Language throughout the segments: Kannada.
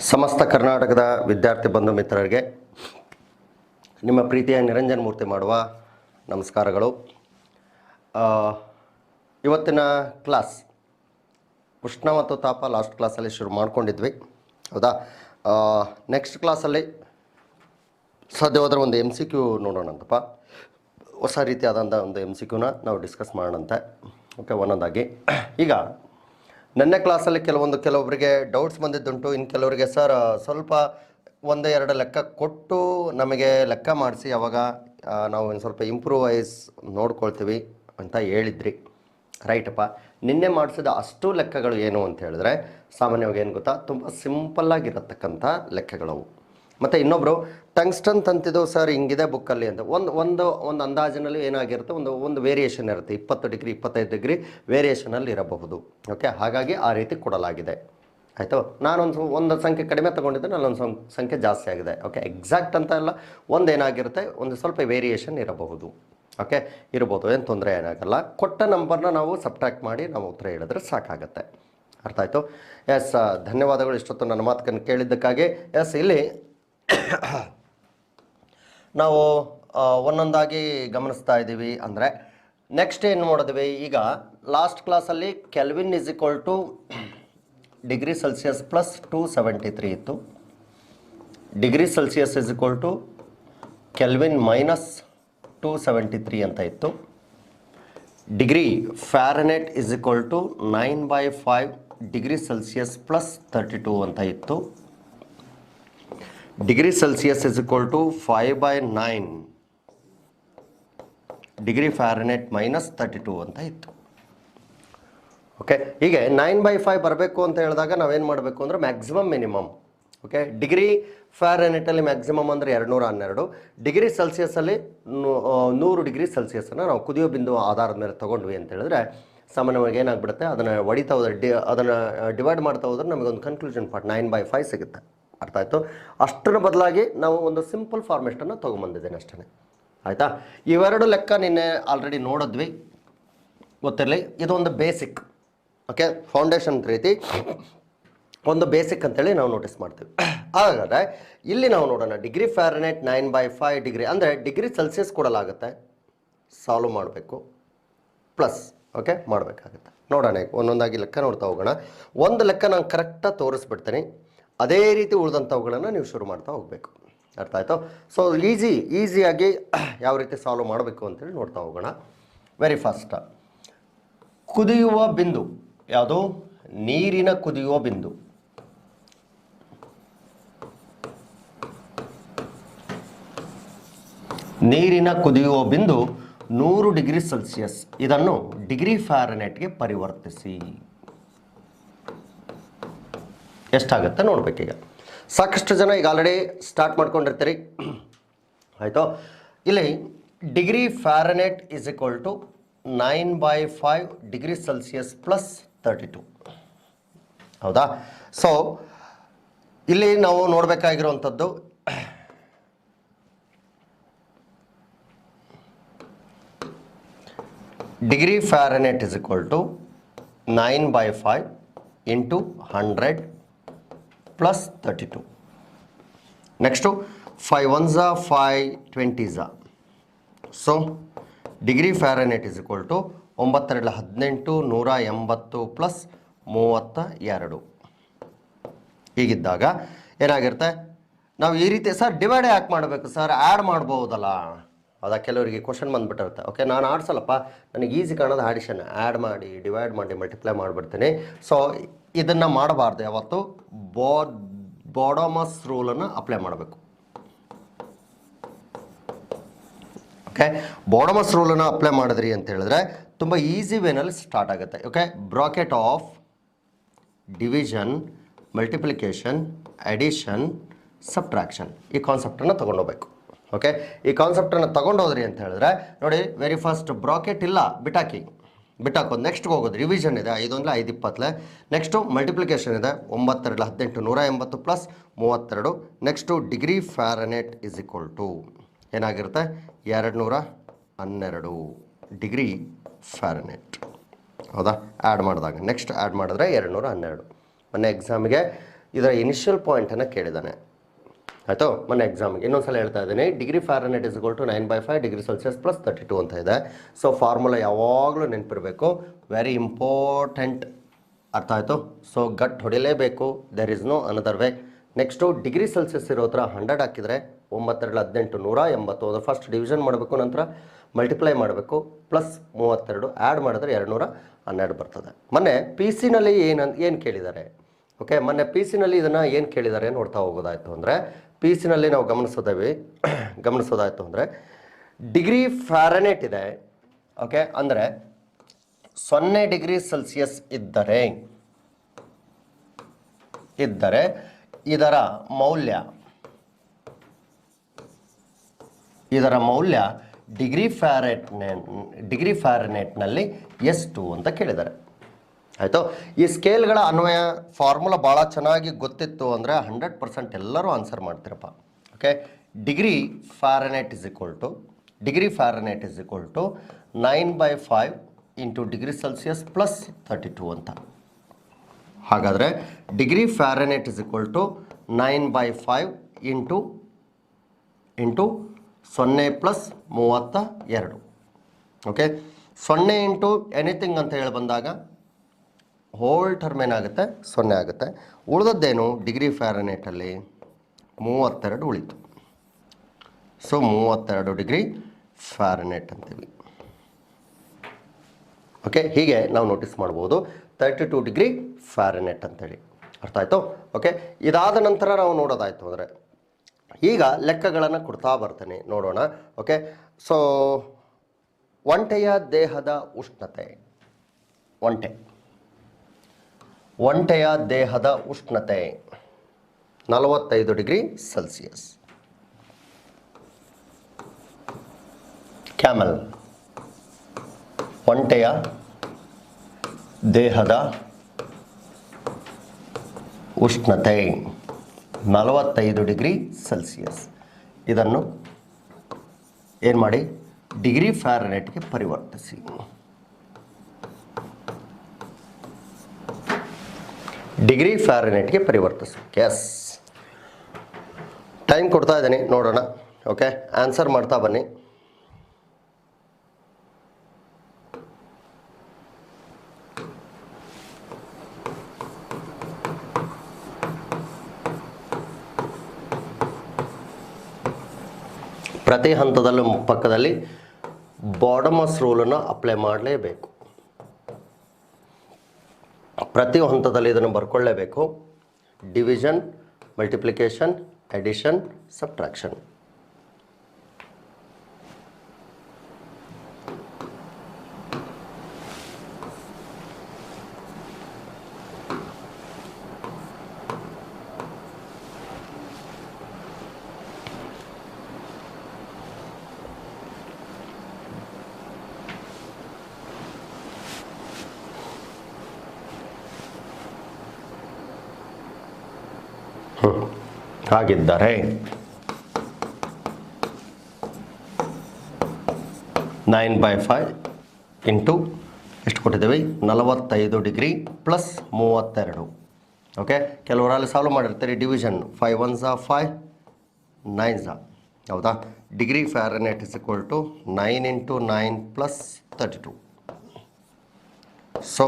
ಸಮಸ್ತ ಕರ್ನಾಟಕದ ವಿದ್ಯಾರ್ಥಿ ಬಂಧು ಮಿತ್ರರಿಗೆ ನಿಮ್ಮ ಪ್ರೀತಿಯ ನಿರಂಜನ ಮೂರ್ತಿ ಮಾಡುವ ನಮಸ್ಕಾರಗಳು. ಇವತ್ತಿನ ಕ್ಲಾಸ್ ಉಷ್ಣ ಮತ್ತು ತಾಪ ಲಾಸ್ಟ್ ಕ್ಲಾಸಲ್ಲಿ ಶುರು ಮಾಡ್ಕೊಂಡಿದ್ವಿ, ಹೌದಾ? ನೆಕ್ಸ್ಟ್ ಕ್ಲಾಸಲ್ಲಿ ಸಾಧ್ಯವಾದರೆ ಒಂದು MCQ ನೋಡೋಣಂತಪ್ಪ. ಹೊಸ ರೀತಿಯಾದಂಥ ಒಂದು MCQನ ನಾವು ಡಿಸ್ಕಸ್ ಮಾಡೋಣಂತೆ. ಓಕೆ, ಒಂದೊಂದಾಗಿ. ಈಗ ನೆನ್ನೆ ಕ್ಲಾಸಲ್ಲಿ ಕೆಲವೊಬ್ಬರಿಗೆ ಡೌಟ್ಸ್ ಬಂದಿದ್ದುಂಟು. ಇನ್ನು ಕೆಲವರಿಗೆ ಸರ್ ಸ್ವಲ್ಪ ಒಂದು ಎರಡು ಲೆಕ್ಕ ಕೊಟ್ಟು ನಮಗೆ ಲೆಕ್ಕ ಮಾಡಿಸಿ, ಅವಾಗ ನಾವು ಒಂದು ಸ್ವಲ್ಪ ಇಂಪ್ರೂವೈಸ್ ನೋಡ್ಕೊಳ್ತೀವಿ ಅಂತ ಹೇಳಿದ್ರಿ. ರೈಟಪ್ಪ. ನಿನ್ನೆ ಮಾಡಿಸಿದ ಅಷ್ಟು ಲೆಕ್ಕಗಳು ಏನು ಅಂತ ಹೇಳಿದ್ರೆ ಸಾಮಾನ್ಯವಾಗಿ ಏನು ಗೊತ್ತಾ, ತುಂಬ ಸಿಂಪಲ್ಲಾಗಿರತಕ್ಕಂಥ ಲೆಕ್ಕಗಳವು. ಮತ್ತು ಇನ್ನೊಬ್ಬರು ಟಂಗ್ಸ್ಟನ್ ತಂತಿದ್ದು ಸರ್ ಹಿಂಗಿದೆ ಬುಕ್ಕಲ್ಲಿ ಅಂತ ಒಂದು ಅಂದಾಜಿನಲ್ಲಿ ಏನಾಗಿರುತ್ತೆ, ಒಂದು ವೇರಿಯೇಷನ್ ಇರುತ್ತೆ. 20 ಡಿಗ್ರಿ 25 ಡಿಗ್ರಿ ವೇರಿಯೇಷನಲ್ಲಿ ಇರಬಹುದು. ಓಕೆ, ಹಾಗಾಗಿ ಆ ರೀತಿ ಕೊಡಲಾಗಿದೆ. ಆಯಿತು. ಒಂದು ಸಂಖ್ಯೆ ಕಡಿಮೆ ತೊಗೊಂಡಿದ್ದೆ, ನಲ್ಲೊಂದು ಸಂಖ್ಯೆ ಜಾಸ್ತಿ ಆಗಿದೆ. ಓಕೆ, ಎಕ್ಸಾಕ್ಟ್ ಅಂತ ಎಲ್ಲ ಏನಾಗಿರುತ್ತೆ, ಒಂದು ಸ್ವಲ್ಪ ವೇರಿಯೇಷನ್ ಇರಬಹುದು. ಓಕೆ, ಇರ್ಬೋದು, ಏನು ತೊಂದರೆ ಏನಾಗಲ್ಲ. ಕೊಟ್ಟ ನಂಬರ್ನ ನಾವು ಸಬ್ಟ್ರಾಕ್ಟ್ ಮಾಡಿ ನಾವು ಉತ್ತರ ಹೇಳಿದ್ರೆ ಸಾಕಾಗತ್ತೆ. ಅರ್ಥ ಆಯಿತು? ಎಸ್, ಧನ್ಯವಾದಗಳು ಇಷ್ಟೊತ್ತು ನನ್ನ ಮಾತನ್ನು ಕೇಳಿದ್ದಕ್ಕಾಗಿ. ಎಸ್, ಇಲ್ಲಿ ನಾವು ಒಂದೊಂದಾಗಿ ಗಮನಿಸ್ತಾ ಇದ್ದೀವಿ. ಅಂದರೆ ನೆಕ್ಸ್ಟ್ ಏನು ನೋಡಿದ್ವಿ, ಈಗ ಲಾಸ್ಟ್ ಕ್ಲಾಸಲ್ಲಿ ಕೆಲ್ವಿನ್ = ಡಿಗ್ರಿ ಸೆಲ್ಸಿಯಸ್ ಪ್ಲಸ್ 273 ಇತ್ತು. ಡಿಗ್ರಿ ಸೆಲ್ಸಿಯಸ್ = ಕೆಲ್ವಿನ್ ಮೈನಸ್ 273 ಅಂತ ಇತ್ತು. Degree Fahrenheit = 9/5 degree Celsius plus 32 ಅಂತ ಇತ್ತು. Degree Celsius = 5/9 degree Fahrenheit minus 32 ಅಂತ ಇತ್ತು. ಓಕೆ, ಹೀಗೆ 9/5 ಬರಬೇಕು ಅಂತ ಹೇಳಿದಾಗ ನಾವೇನು ಮಾಡಬೇಕು ಅಂದರೆ ಮ್ಯಾಕ್ಸಿಮಮ್ ಮಿನಿಮಮ್. ಓಕೆ, ಡಿಗ್ರಿ ಫ್ಯಾರನೈಟಲ್ಲಿ ಮ್ಯಾಕ್ಸಿಮಮ್ ಅಂದರೆ 212, ಡಿಗ್ರಿ ಸೆಲ್ಸಿಯಸ್ಸಲ್ಲಿ 100 ಡಿಗ್ರಿ ಸೆಲ್ಸಿಯಸ್ಸನ್ನು ನಾವು ಕುದಿಯೋ ಬಿಂದು ಆಧಾರದ ಮೇಲೆ ತೊಗೊಂಡ್ವಿ ಅಂತ ಹೇಳಿದ್ರೆ ಸಾಮಾನ್ಯವಾಗಿ ಏನಾಗ್ಬಿಡುತ್ತೆ, ಅದನ್ನು ಹೊಡಿತಾ ಹೋದ್ರೆ ಅದನ್ನು ಡಿವೈಡ್ ಮಾಡ್ತಾ ಹೋದ್ರೆ ನಮಗೊಂದು ಕನ್ಕ್ಲೂಷನ್ ಪಾರ್ಟ್ 9/5 ಸಿಗುತ್ತೆ. ಅರ್ಥ ಆಯಿತು? ಅಷ್ಟರ ಬದಲಾಗಿ ನಾವು ಒಂದು ಸಿಂಪಲ್ ಫಾರ್ಮೆಟನ್ನು ತೊಗೊಂಬಂದಿದ್ದೇನೆ ಅಷ್ಟೇ. ಆಯಿತಾ? ಇವೆರಡು ಲೆಕ್ಕ ನಿನ್ನೆ ಆಲ್ರೆಡಿ ನೋಡಿದ್ವಿ, ಗೊತ್ತಿರಲಿ. ಇದೊಂದು ಬೇಸಿಕ್. ಓಕೆ, ಫೌಂಡೇಶನ್ ರೀತಿ ಒಂದು ಬೇಸಿಕ್ ಅಂತೇಳಿ ನಾವು ನೋಟಿಸ್ ಮಾಡ್ತೀವಿ. ಹಾಗಾದರೆ ಇಲ್ಲಿ ನಾವು ನೋಡೋಣ. ಡಿಗ್ರಿ ಫ್ಯಾರನೈಟ್ 9/5 ಡಿಗ್ರಿ ಅಂದರೆ ಡಿಗ್ರಿ ಸೆಲ್ಸಿಯಸ್ ಕೊಡಲಾಗುತ್ತೆ, ಸಾಲ್ವ್ ಮಾಡಬೇಕು, ಪ್ಲಸ್ ಓಕೆ ಮಾಡಬೇಕಾಗುತ್ತೆ. ನೋಡೋಣ, ಒಂದೊಂದಾಗಿ ಲೆಕ್ಕ ನೋಡ್ತಾ ಹೋಗೋಣ. ಒಂದು ಲೆಕ್ಕ ನಾನು ಕರೆಕ್ಟಾಗಿ ತೋರಿಸ್ಬಿಡ್ತೀನಿ, ಅದೇ ರೀತಿ ಉಳಿದಂಥವುಗಳನ್ನು ನೀವು ಶುರು ಮಾಡ್ತಾ ಹೋಗಬೇಕು. ಅರ್ಥ ಆಯಿತು? ಸೊ ಈಸಿಯಾಗಿ ಯಾವ ರೀತಿ ಸಾಲ್ವ್ ಮಾಡಬೇಕು ಅಂತೇಳಿ ನೋಡ್ತಾ ಹೋಗೋಣ. ವೆರಿ ಫಸ್ಟ್, ಕುದಿಯುವ ಬಿಂದು ಯಾವುದು? ನೀರಿನ ಕುದಿಯುವ ಬಿಂದು. ನೀರಿನ ಕುದಿಯುವ ಬಿಂದು 100 ಡಿಗ್ರಿ ಸೆಲ್ಸಿಯಸ್. ಇದನ್ನು ಡಿಗ್ರಿ ಫ್ಯಾರನೈಟ್ಗೆ ಪರಿವರ್ತಿಸಿ. ಎಷ್ಟಾಗುತ್ತೆ ನೋಡ್ಬೇಕೀಗ. ಸಾಕಷ್ಟು ಜನ ಈಗ ಆಲ್ರೆಡಿ ಸ್ಟಾರ್ಟ್ ಮಾಡ್ಕೊಂಡಿರ್ತೀರಿ. ಆಯಿತು? ಇಲ್ಲಿ degree Fahrenheit = 9/5 degree Celsius plus 32. ಹೌದಾ? ಸೊ ಇಲ್ಲಿ ನಾವು ನೋಡಬೇಕಾಗಿರುವಂಥದ್ದು degree Fahrenheit = 9/5 into 100 plus 32. Next 5 1s 5 20s. So degree Fahrenheit = 9 2 18 180 plus 32. ಹೀಗಿದ್ದಾಗ ಏನಾಗಿರುತ್ತೆ, ನಾವು ಈ ರೀತಿ ಸರ್ ಡಿವೈಡ್ ಯಾಕೆ ಮಾಡಬೇಕು ಸರ್, ಆ್ಯಡ್ ಮಾಡ್ಬೋದಲ್ಲ? ಅದ ಕೆಲವರಿಗೆ ಕ್ವಶನ್ ಬಂದುಬಿಟ್ಟಿರುತ್ತೆ. ಓಕೆ, ನಾನು ಆಡ್ಸಲ್ಲಪ್ಪ, ನನಗೆ ಈಸಿ ಕಾಣೋದು ಆಡಿಷನ್. ಆ್ಯಡ್ ಮಾಡಿ ಡಿವೈಡ್ ಮಾಡಿ ಮಲ್ಟಿಪ್ಲೈ ಮಾಡಿಬಿಡ್ತೀನಿ. ಸೊ ಇದನ್ನು ಮಾಡಬಾರ್ದು. ಯಾವತ್ತು ಬಾಡಮಸ್ ರೂಲನ್ನು ಅಪ್ಲೈ ಮಾಡಬೇಕು. ಓಕೆ, ಬಾಡಮಸ್ ರೂಲನ್ನು ಅಪ್ಲೈ ಮಾಡಿದ್ರಿ ಅಂತ ಹೇಳಿದ್ರೆ ತುಂಬ ಈಸಿ ವೇನಲ್ಲಿ ಸ್ಟಾರ್ಟ್ ಆಗುತ್ತೆ. Okay, bracket of division, multiplication, addition, subtraction, ಈ ಕಾನ್ಸೆಪ್ಟನ್ನು ತೊಗೊಂಡೋಗ್ಬೇಕು. ಓಕೆ, ಈ ಕಾನ್ಸೆಪ್ಟನ್ನು ತೊಗೊಂಡೋದ್ರಿ ಅಂತ ಹೇಳಿದ್ರೆ ನೋಡಿ, ವೆರಿ ಫಸ್ಟ್ ಬ್ರಾಕೆಟ್ ಇಲ್ಲ, ಬಿಟ್ಟಾಕೋದು. ನೆಕ್ಸ್ಟ್ ಹೋಗೋದು ರಿವಿಷನ್ ಇದೆ, 5 1 5 20. ನೆಕ್ಸ್ಟು ಮಲ್ಟಿಪ್ಲಿಕೇಶನ್ ಇದೆ, 9 2 18 180 ಪ್ಲಸ್ 32. ನೆಕ್ಸ್ಟು ಡಿಗ್ರಿ ಫ್ಯಾರನೈಟ್ = ಏನಾಗಿರುತ್ತೆ, 212 ಡಿಗ್ರಿ ಫ್ಯಾರನೈಟ್. ಹೌದಾ? ಆ್ಯಡ್ ಮಾಡಿದಾಗ ನೆಕ್ಸ್ಟ್ ಆ್ಯಡ್ ಮಾಡಿದ್ರೆ 212. ಮೊನ್ನೆ ಎಕ್ಸಾಮಿಗೆ ಇದರ ಇನಿಷಿಯಲ್ ಪಾಯಿಂಟನ್ನು ಕೇಳಿದ್ದಾನೆ. ಆಯಿತು, ಮೊನ್ನೆ ಎಕ್ಸಾಮಿಗೆ ಇನ್ನೊಂದ್ಸಲ ಹೇಳ್ತಾ ಇದ್ದೀನಿ. Degree Fahrenheit is equal to 9/5 degree Celsius plus 32 ಅಂತ ಇದೆ. ಸೊ ಫಾರ್ಮುಲಾ ಯಾವಾಗಲೂ ನೆನಪಿರಬೇಕು, ವೆರಿ ಇಂಪಾರ್ಟೆಂಟ್. ಅರ್ಥ ಆಯಿತು? ಸೊ ಗಟ್ ಹೊಡಿಲೇಬೇಕು, there is no another way. Next degree Celsius ಇರೋ ಹತ್ರ 100 ಹಾಕಿದರೆ 9 18 180. ಅದು ಫಸ್ಟ್ ಡಿವಿಷನ್ ಮಾಡಬೇಕು, ನಂತರ ಮಲ್ಟಿಪ್ಲೈ ಮಾಡಬೇಕು, ಪ್ಲಸ್ 32 ಆ್ಯಡ್ ಮಾಡಿದ್ರೆ 212 ಬರ್ತದೆ. ಮೊನ್ನೆ ಪಿ ಸಿನಲ್ಲಿ ಏನು ಕೇಳಿದ್ದಾರೆ? ಓಕೆ, ಮೊನ್ನೆ ಪಿ ಸಿನಲ್ಲಿ ಇದನ್ನು ಏನು ಕೇಳಿದ್ದಾರೆ ನೋಡ್ತಾ ಹೋಗೋದಾಯಿತು ಅಂದರೆ, ಪಿ ಸಿನಲ್ಲಿ ನಾವು ಗಮನಿಸೋದಾಯಿತು ಅಂದರೆ ಡಿಗ್ರಿ ಫ್ಯಾರನೈಟ್ ಇದೆ. ಓಕೆ, ಅಂದರೆ 0 ಡಿಗ್ರಿ ಸೆಲ್ಸಿಯಸ್ ಇದ್ದರೆ ಇದರ ಮೌಲ್ಯ ಡಿಗ್ರಿ ಫ್ಯಾರನೈಟ್ನಲ್ಲಿ ಎಷ್ಟು ಅಂತ ಕೇಳಿದ್ದಾರೆ. ಆಯಿತು, ಈ ಸ್ಕೇಲ್ಗಳ ಅನ್ವಯ ಫಾರ್ಮುಲಾ ಭಾಳ ಚೆನ್ನಾಗಿ ಗೊತ್ತಿತ್ತು ಅಂದರೆ 100% ಎಲ್ಲರೂ ಆನ್ಸರ್ ಮಾಡ್ತೀರಪ್ಪ. Okay, degree Fahrenheit is equal to 9/5 into degree Celsius plus 32 ಅಂತ. ಹಾಗಾದರೆ degree Fahrenheit is equal to 9/5 into 0 plus 32. Okay, 0 into anything ಅಂತ ಹೇಳಿ ಬಂದಾಗ ಹೋಲ್ ಟರ್ಮ್ ಏನಾಗುತ್ತೆ 0 ಆಗುತ್ತೆ. ಉಳಿದದ್ದೇನು ಡಿಗ್ರಿ ಫ್ಯಾರನೈಟಲ್ಲಿ 32 ಉಳಿತು. ಸೊ 32 ಡಿಗ್ರಿ ಫ್ಯಾರನೈಟ್ ಅಂತೀವಿ. ಓಕೆ, ಹೀಗೆ ನಾವು ನೋಟಿಸ್ ಮಾಡ್ಬೋದು 32 ಡಿಗ್ರಿ ಫ್ಯಾರನೈಟ್ ಅಂತೇಳಿ. ಅರ್ಥ ಆಯಿತು? ಓಕೆ, ಇದಾದ ನಂತರ ನಾವು ನೋಡೋದಾಯಿತು ಅಂದರೆ ಈಗ ಲೆಕ್ಕಗಳನ್ನು ಕೊಡ್ತಾ ಬರ್ತೇನೆ, ನೋಡೋಣ. ಓಕೆ, ಸೊ ಒಂಟೆಯ ದೇಹದ ಉಷ್ಣತೆ, ಒಂಟೆಯ ದೇಹದ ಉಷ್ಣತೆ 45 ಡಿಗ್ರಿ ಸೆಲ್ಸಿಯಸ್. ಕ್ಯಾಮಲ್, ಒಂಟೆಯ ದೇಹದ ಉಷ್ಣತೆ 45 ಡಿಗ್ರಿ ಸೆಲ್ಸಿಯಸ್. ಇದನ್ನು ಏನು ಮಾಡಿ ಡಿಗ್ರಿ ಫ್ಯಾರನೈಟ್ಗೆ ಪರಿವರ್ತಿಸಿ. ಡಿಗ್ರಿ ಫ್ಯಾರನೈಟ್ಗೆ ಪರಿವರ್ತಿಸಿ. ಎಸ್, ಟೈಮ್ ಕೊಡ್ತಾ ಇದ್ದೀನಿ, ನೋಡೋಣ. ಓಕೆ, ಆನ್ಸರ್ ಮಾಡ್ತಾ ಬನ್ನಿ. ಪ್ರತಿ ಹಂತದಲ್ಲೂ ಪಕ್ಕದಲ್ಲಿ ಬಾಟಮಸ್ ರೂಲನ್ನು ಅಪ್ಲೈ ಮಾಡಲೇಬೇಕು. ಪ್ರತಿ ಹಂತದಲ್ಲಿ ಇದನ್ನು ಬರ್ಕೊಳ್ಳೇಬೇಕು. Division, multiplication, addition, subtraction. ಹಾಗಿದ್ದರೆ 9/5 ಇಂಟು ಎಷ್ಟು ಕೊಟ್ಟಿದ್ದೀವಿ 45 ಡಿಗ್ರಿ ಪ್ಲಸ್ 32. ಓಕೆ, ಕೆಲವರಲ್ಲಿ ಸಾಲ್ವ್ ಮಾಡಿರ್ತೀರಿ ಡಿವಿಷನ್. 5 1s 5 9s, ಹೌದಾ? Degree Fahrenheit is equal to 9 into 9 plus 32. So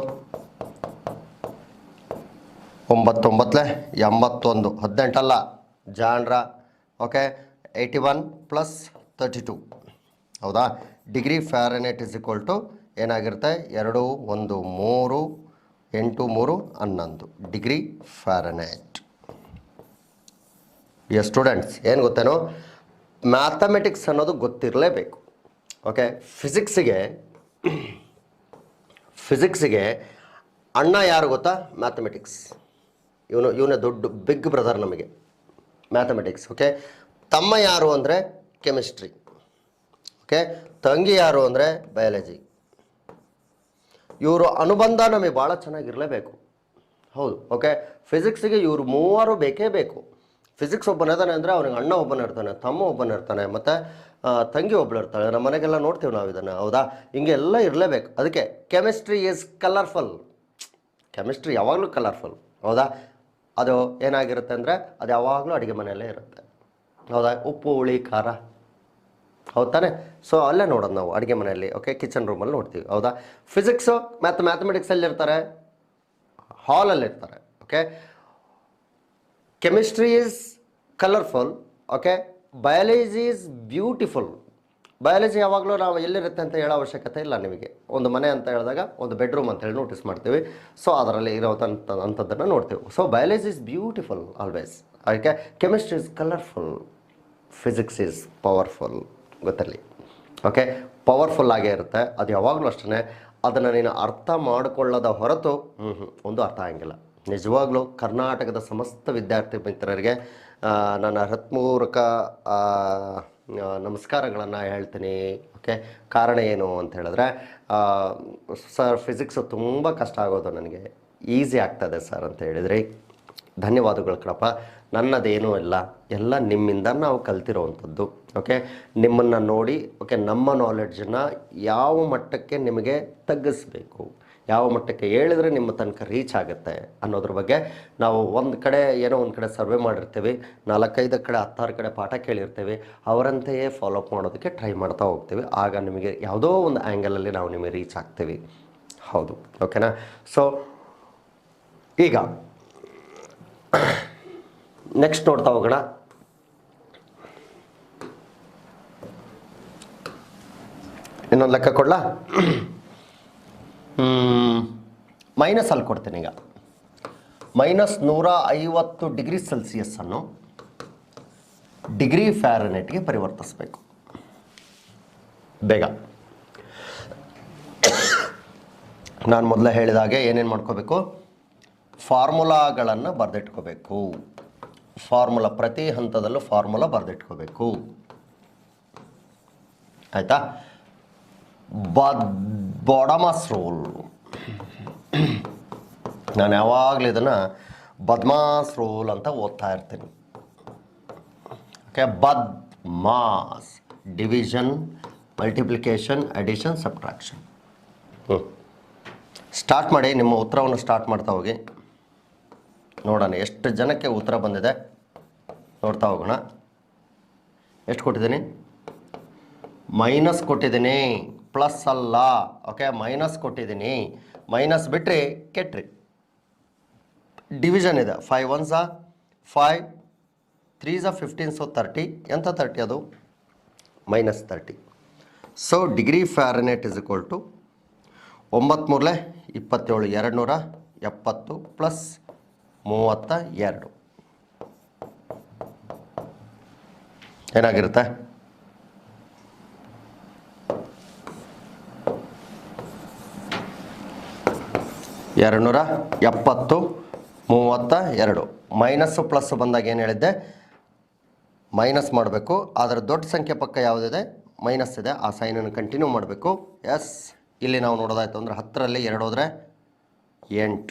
9 9 81, 18 ಅಲ್ಲ ಜಾನ್ರ. ಓಕೆ, 81 ಪ್ಲಸ್ 32, ಹೌದಾ? Degree Fahrenheit is equal to ಏನಾಗಿರುತ್ತೆ 2 1 3 8 3 11 ಡಿಗ್ರಿ ಫ್ಯಾರನೈಟ್. ಎಸ್ ಸ್ಟೂಡೆಂಟ್ಸ್, ಏನು ಗೊತ್ತೇನೋ, ಮ್ಯಾಥಮೆಟಿಕ್ಸ್ ಅನ್ನೋದು ಗೊತ್ತಿರಲೇಬೇಕು. ಓಕೆ, ಫಿಸಿಕ್ಸಿಗೆ ಅಣ್ಣ ಯಾರು ಗೊತ್ತಾ? ಮ್ಯಾಥಮೆಟಿಕ್ಸ್. ಇವನೇ ದೊಡ್ಡ ಬಿಗ್ ಬ್ರದರ್ ನಮಗೆ ಮ್ಯಾಥಮೆಟಿಕ್ಸ್. ಓಕೆ, ತಮ್ಮ ಯಾರು ಅಂದರೆ ಕೆಮಿಸ್ಟ್ರಿ. ಓಕೆ, ತಂಗಿ ಯಾರು ಅಂದರೆ ಬಯಾಲಜಿ. ಇವರು ಅನುಬಂಧ ನಮಗೆ ಭಾಳ ಚೆನ್ನಾಗಿರಲೇಬೇಕು. ಹೌದು. ಓಕೆ, ಫಿಸಿಕ್ಸಿಗೆ ಇವರು ಮೂವರು ಬೇಕೇ ಬೇಕು. ಫಿಸಿಕ್ಸ್ ಒಬ್ಬನಿರ್ತಾನೆ ಅಂದರೆ ಅವನಿಗೆ ಅಣ್ಣ ಒಬ್ಬನಿರ್ತಾನೆ, ತಮ್ಮ ಒಬ್ಬನಿರ್ತಾನೆ, ಮತ್ತು ತಂಗಿ ಒಬ್ಬಳು ಇರ್ತಾಳೆ. ನಮ್ಮ ಮನೆಗೆಲ್ಲ ನೋಡ್ತೀವಿ ನಾವು ಇದನ್ನು, ಹೌದಾ? ಹಿಂಗೆಲ್ಲ ಇರಲೇಬೇಕು. ಅದಕ್ಕೆ ಕೆಮಿಸ್ಟ್ರಿ ಈಸ್ ಕಲರ್ಫುಲ್. ಕೆಮಿಸ್ಟ್ರಿ ಯಾವಾಗಲೂ ಕಲರ್ಫುಲ್, ಹೌದಾ? ಅದು ಏನಾಗಿರುತ್ತೆ ಅಂದರೆ ಅದು ಯಾವಾಗಲೂ ಅಡುಗೆ ಮನೆಯಲ್ಲೇ ಇರುತ್ತೆ. ಹೌದಾ? ಉಪ್ಪು ಹುಳಿ ಖಾರ, ಹೌದು ತಾನೆ? ಸೊ ಅಲ್ಲೇ ನೋಡೋದು ನಾವು ಅಡುಗೆ ಮನೆಯಲ್ಲಿ. ಓಕೆ, ಕಿಚನ್ ರೂಮಲ್ಲಿ ನೋಡ್ತೀವಿ. ಹೌದಾ? ಫಿಸಿಕ್ಸು ಮ್ಯಾಥಮೆಟಿಕ್ಸಲ್ಲಿ ಇರ್ತಾರೆ, ಹಾಲಲ್ಲಿ ಇರ್ತಾರೆ. Okay, chemistry is colourful. Okay, biology is beautiful. Biology ಯಾವಾಗಲೂ ನಾವು ಎಲ್ಲಿರುತ್ತೆ ಅಂತ ಹೇಳೋ ಅವಶ್ಯಕತೆ ಇಲ್ಲ ನಿಮಗೆ. ಒಂದು ಮನೆ ಅಂತ ಹೇಳಿದಾಗ ಒಂದು ಬೆಡ್ರೂಮ್ ಅಂತ ಹೇಳಿ ನೋಟಿಸ್ ಮಾಡ್ತೀವಿ. ಸೊ ಅದರಲ್ಲಿ ಅಂಥದ್ದನ್ನು ನೋಡ್ತೀವಿ. So biology is beautiful always. Okay, chemistry is colourful, physics is powerful. ಗೊತ್ತಲ್ಲಿ? ಓಕೆ, ಪವರ್ಫುಲ್ ಆಗೇ ಇರುತ್ತೆ. ಅದು ಯಾವಾಗಲೂ ಅಷ್ಟೇ. ಅದನ್ನು ನೀನು ಅರ್ಥ ಮಾಡಿಕೊಳ್ಳದ ಹೊರತು ಒಂದು ಅರ್ಥ ಆಗಂಗಿಲ್ಲ. ನಿಜವಾಗ್ಲೂ ಕರ್ನಾಟಕದ ಸಮಸ್ತ ವಿದ್ಯಾರ್ಥಿ ಮಿತ್ರರಿಗೆ ನನ್ನ ಹೃತ್ಪೂರ್ವಕ ನಮಸ್ಕಾರಗಳನ್ನು ಹೇಳ್ತೀನಿ. ಓಕೆ, ಕಾರಣ ಏನು ಅಂತ ಹೇಳಿದ್ರೆ, ಸರ್ ಫಿಸಿಕ್ಸು ತುಂಬ ಕಷ್ಟ ಆಗೋದು, ನನಗೆ ಈಸಿ ಆಗ್ತದೆ ಸರ್ ಅಂತ ಹೇಳಿದ್ರಿ. ಧನ್ಯವಾದಗಳು ಕಣಪ್ಪ. ನನ್ನದೇನೂ ಇಲ್ಲ, ಎಲ್ಲ ನಿಮ್ಮಿಂದ ನಾವು ಕಲ್ತಿರೋವಂಥದ್ದು. ಓಕೆ, ನಿಮ್ಮನ್ನು ನೋಡಿ ಓಕೆ ನಮ್ಮ ನಾಲೆಡ್ಜನ್ನು ಯಾವ ಮಟ್ಟಕ್ಕೆ ನಿಮಗೆ ತಗ್ಗಿಸ್ಬೇಕು, ಯಾವ ಮಟ್ಟಕ್ಕೆ ಹೇಳಿದ್ರೆ ನಿಮ್ಮ ತನಕ ರೀಚ್ ಆಗುತ್ತೆ ಅನ್ನೋದ್ರ ಬಗ್ಗೆ ನಾವು ಒಂದು ಕಡೆ ಏನೋ ಒಂದು ಕಡೆ ಸರ್ವೆ ಮಾಡಿರ್ತೀವಿ, 4-5 ಕಡೆ 10-6 ಕಡೆ ಪಾಠ ಕೇಳಿರ್ತೀವಿ. ಅವರಂತೆಯೇ ಫಾಲೋಅಪ್ ಮಾಡೋದಕ್ಕೆ ಟ್ರೈ ಮಾಡ್ತಾ ಹೋಗ್ತೀವಿ. ಆಗ ನಿಮಗೆ ಯಾವುದೋ ಒಂದು ಆ್ಯಂಗಲಲ್ಲಿ ನಾವು ನಿಮಗೆ ರೀಚ್ ಆಗ್ತೀವಿ. ಹೌದು, ಓಕೆನಾ? ಸೊ ಈಗ ನೆಕ್ಸ್ಟ್ ನೋಡ್ತಾ ಹೋಗೋಣ. ಇನ್ನೊಂದು ಲೆಕ್ಕ ಕೊಡ್ಲಾ? ಮೈನಸ್ ಅಲ್ಲಿ ಕೊಡ್ತೀನಿ. ಈಗ -150 ಡಿಗ್ರಿ ಸೆಲ್ಸಿಯಸ್ಸನ್ನು ಡಿಗ್ರಿ ಫ್ಯಾರನೈಟ್ಗೆ ಪರಿವರ್ತಿಸಬೇಕು. ಬೇಗ ನಾನು ಮೊದಲೇ ಹೇಳಿದಾಗೆ ಏನೇನು ಮಾಡ್ಕೋಬೇಕು? ಫಾರ್ಮುಲಾಗಳನ್ನು ಬರೆದಿಟ್ಕೋಬೇಕು. ಫಾರ್ಮುಲಾ ಪ್ರತಿ ಹಂತದಲ್ಲೂ ಫಾರ್ಮುಲಾ ಬರೆದಿಟ್ಕೋಬೇಕು. ಆಯಿತಾ? ಬಾಡಮಾಸ್ ರೂಲ್, ನಾನು ಯಾವಾಗಲೂ ಇದನ್ನು ಬದ್ಮಾಸ್ ರೂಲ್ ಅಂತ ಓದ್ತಾ ಇರ್ತೀನಿ. Okay, BODMAS, division, multiplication, addition, subtraction. Start ಮಾಡಿ, ನಿಮ್ಮ ಉತ್ತರವನ್ನು ಸ್ಟಾರ್ಟ್ ಮಾಡ್ತಾ ಹೋಗಿ. ನೋಡೋಣ ಎಷ್ಟು ಜನಕ್ಕೆ ಉತ್ತರ ಬಂದಿದೆ, ನೋಡ್ತಾ ಹೋಗೋಣ. ಎಷ್ಟು ಕೊಟ್ಟಿದ್ದೀನಿ? ಮೈನಸ್ ಕೊಟ್ಟಿದ್ದೀನಿ, ಪ್ಲಸ್ ಅಲ್ಲ. ಓಕೆ, ಮೈನಸ್ ಕೊಟ್ಟಿದ್ದೀನಿ. ಮೈನಸ್ ಬಿಟ್ಟರೆ ಕೆಟ್ರಿ. ಡಿವಿಷನ್ ಇದೆ. 5 1s 5, 3s 15, ಸೊ 30. ಎಂಥ 30 ಅದು? -30. So degree Fahrenheit is equal to 9 3 27, 270 plus 32 ಏನಾಗಿರುತ್ತೆ? ಎರಡುನೂರ 70 32. ಮೈನಸ್ಸು ಪ್ಲಸ್ ಬಂದಾಗ ಏನು ಹೇಳಿದ್ದೆ? ಮೈನಸ್ ಮಾಡಬೇಕು. ಅದರ ದೊಡ್ಡ ಸಂಖ್ಯೆ ಪಕ್ಕ ಯಾವುದಿದೆ? ಮೈನಸ್ ಇದೆ. ಆ ಸೈನನ್ನು ಕಂಟಿನ್ಯೂ ಮಾಡಬೇಕು. ಎಸ್, ಇಲ್ಲಿ ನಾವು ನೋಡೋದಾಯ್ತು ಅಂದರೆ 10ರಲ್ಲಿ 2 ಹೋದರೆ 8,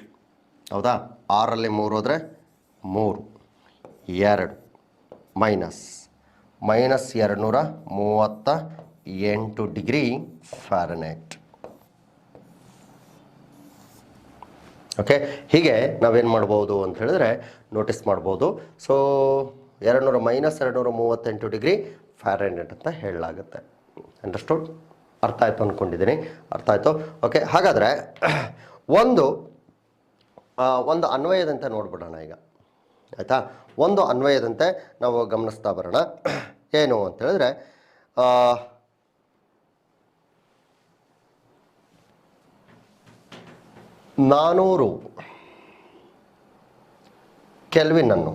ಹೌದಾ? 6ರಲ್ಲಿ 3 ಹೋದರೆ 3, 2 ಮೈನಸ್ -238 ಡಿಗ್ರಿ ಫ್ಯಾರನೈಟ್. ಓಕೆ, ಹೀಗೆ ನಾವೇನು ಮಾಡ್ಬೋದು ಅಂತ ಹೇಳಿದ್ರೆ ನೋಟಿಸ್ ಮಾಡ್ಬೋದು. ಸೊ -238 ಡಿಗ್ರಿ ಫ್ಯಾರನೈಟ್ ಅಂತ ಹೇಳಲಾಗುತ್ತೆ. ಅಂಡರ್ಸ್ಟುಡ್? ಅರ್ಥ ಆಯಿತು ಅಂದ್ಕೊಂಡಿದ್ದೀನಿ. ಅರ್ಥ ಆಯಿತು. ಓಕೆ, ಹಾಗಾದರೆ ಒಂದು ಅನ್ವಯದಂತೆ ನೋಡ್ಬಿಡೋಣ ಈಗ. ಆಯಿತಾ? ಒಂದು ಅನ್ವಯದಂತೆ ನಾವು ಗಮನಿಸ್ತಾ ಬರೋಣ. ಏನು ಅಂತ ಹೇಳಿದ್ರೆ, 400 ಕೆಲ್ವಿನನ್ನು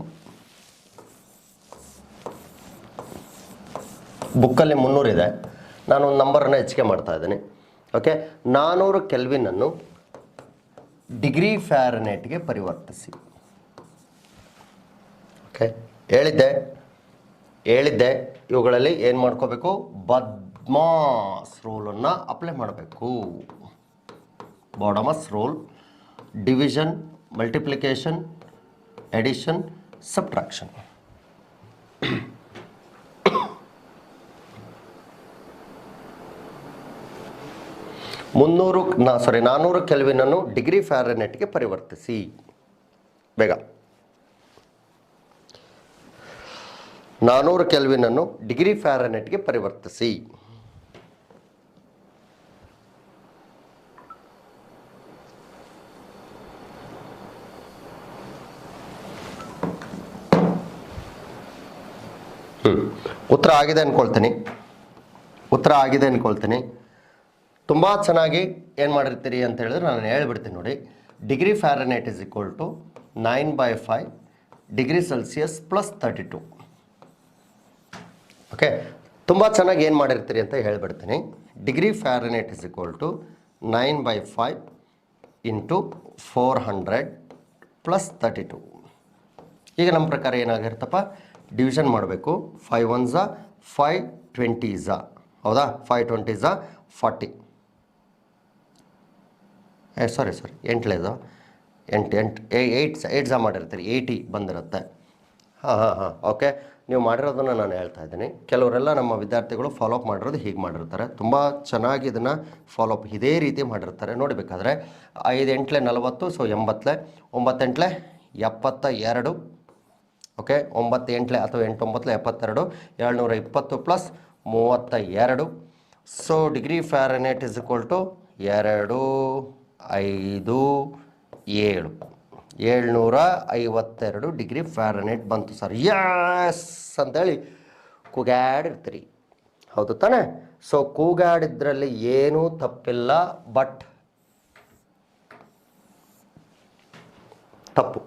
ಬುಕ್ಕಲ್ಲಿ 300 ಇದೆ, ನಾನು ಒಂದು ನಂಬರನ್ನು ಹೆಚ್ಚಿಗೆ ಮಾಡ್ತಾ ಇದ್ದೀನಿ. ಓಕೆ, 400 ಕೆಲ್ವಿನನ್ನು ಡಿಗ್ರಿ ಫ್ಯಾರನೈಟ್ಗೆ ಪರಿವರ್ತಿಸಿ. ಓಕೆ, ಹೇಳಿದ್ದೆ ಇವುಗಳಲ್ಲಿ ಏನು ಮಾಡ್ಕೋಬೇಕು? ಬದ್ಮಾಸ್ ರೂಲನ್ನು ಅಪ್ಲೈ ಮಾಡಬೇಕು. BODMAS rule, division, multiplication, addition, subtraction. 400 ಕೆಲ್ವಿನನ್ನು ಡಿಗ್ರಿ ಫ್ಯಾರನೈಟ್ಗೆ ಪರಿವರ್ತಿಸಿ. ಬೇಗ 400 ಕೆಲ್ವಿನನ್ನು ಡಿಗ್ರಿ ಫ್ಯಾರನೈಟ್ಗೆ ಪರಿವರ್ತಿಸಿ. ಉತ್ತರ ಆಗಿದೆ ಅಂದ್ಕೊಳ್ತೀನಿ. ತುಂಬ ಚೆನ್ನಾಗಿ ಏನು ಮಾಡಿರ್ತೀರಿ ಅಂತ ಹೇಳಿದ್ರೆ ನಾನು ಹೇಳ್ಬಿಡ್ತೀನಿ ನೋಡಿ. Degree Fahrenheit is equal to 9/5 degree Celsius plus 32. Okay, ತುಂಬ ಚೆನ್ನಾಗಿ ಏನು ಮಾಡಿರ್ತೀರಿ ಅಂತ ಹೇಳ್ಬಿಡ್ತೀನಿ. Degree Fahrenheit is equal to 9/5 into 400 plus 32. ಈಗ ನಮ್ಮ ಪ್ರಕಾರ ಏನಾಗಿರ್ತಪ್ಪ, ಡಿವಿಷನ್ ಮಾಡಬೇಕು. 5 1s 5 20s, ಹೌದಾ? 5 20s 40. ಸಾರಿ 8 8 ಮಾಡಿರ್ತೀರಿ, 80 ಬಂದಿರುತ್ತೆ. ಹಾಂ ಓಕೆ, ನೀವು ಮಾಡಿರೋದನ್ನು ನಾನು ಹೇಳ್ತಾ ಇದ್ದೀನಿ. ಕೆಲವರೆಲ್ಲ ನಮ್ಮ ವಿದ್ಯಾರ್ಥಿಗಳು ಫಾಲೋಅಪ್ ಮಾಡಿರೋದು ಹೀಗೆ ಮಾಡಿರ್ತಾರೆ. ತುಂಬ ಚೆನ್ನಾಗಿ ಇದನ್ನು ಫಾಲೋಅಪ್ ಇದೇ ರೀತಿ ಮಾಡಿರ್ತಾರೆ. ನೋಡಬೇಕಾದ್ರೆ 5 8 40, ಸೊ 80, 9 8 72, ಓಕೆ, 9 8 ಅಥವಾ 8 9 72, 720 plus 32. So degree Fahrenheit is equal to 2 5 7 752 degree fahrenheit ಬಂತು ಸರ್. ಯಸ್ ಅಂತೇಳಿ ಕೂಗಾಡಿರ್ತೀರಿ, ಹೌದು ತಾನೇ? ಸೊ ಕೂಗಾಡಿದ್ರಲ್ಲಿ ಏನೂ ತಪ್ಪಿಲ್ಲ, ಬಟ್ ತಪ್ಪು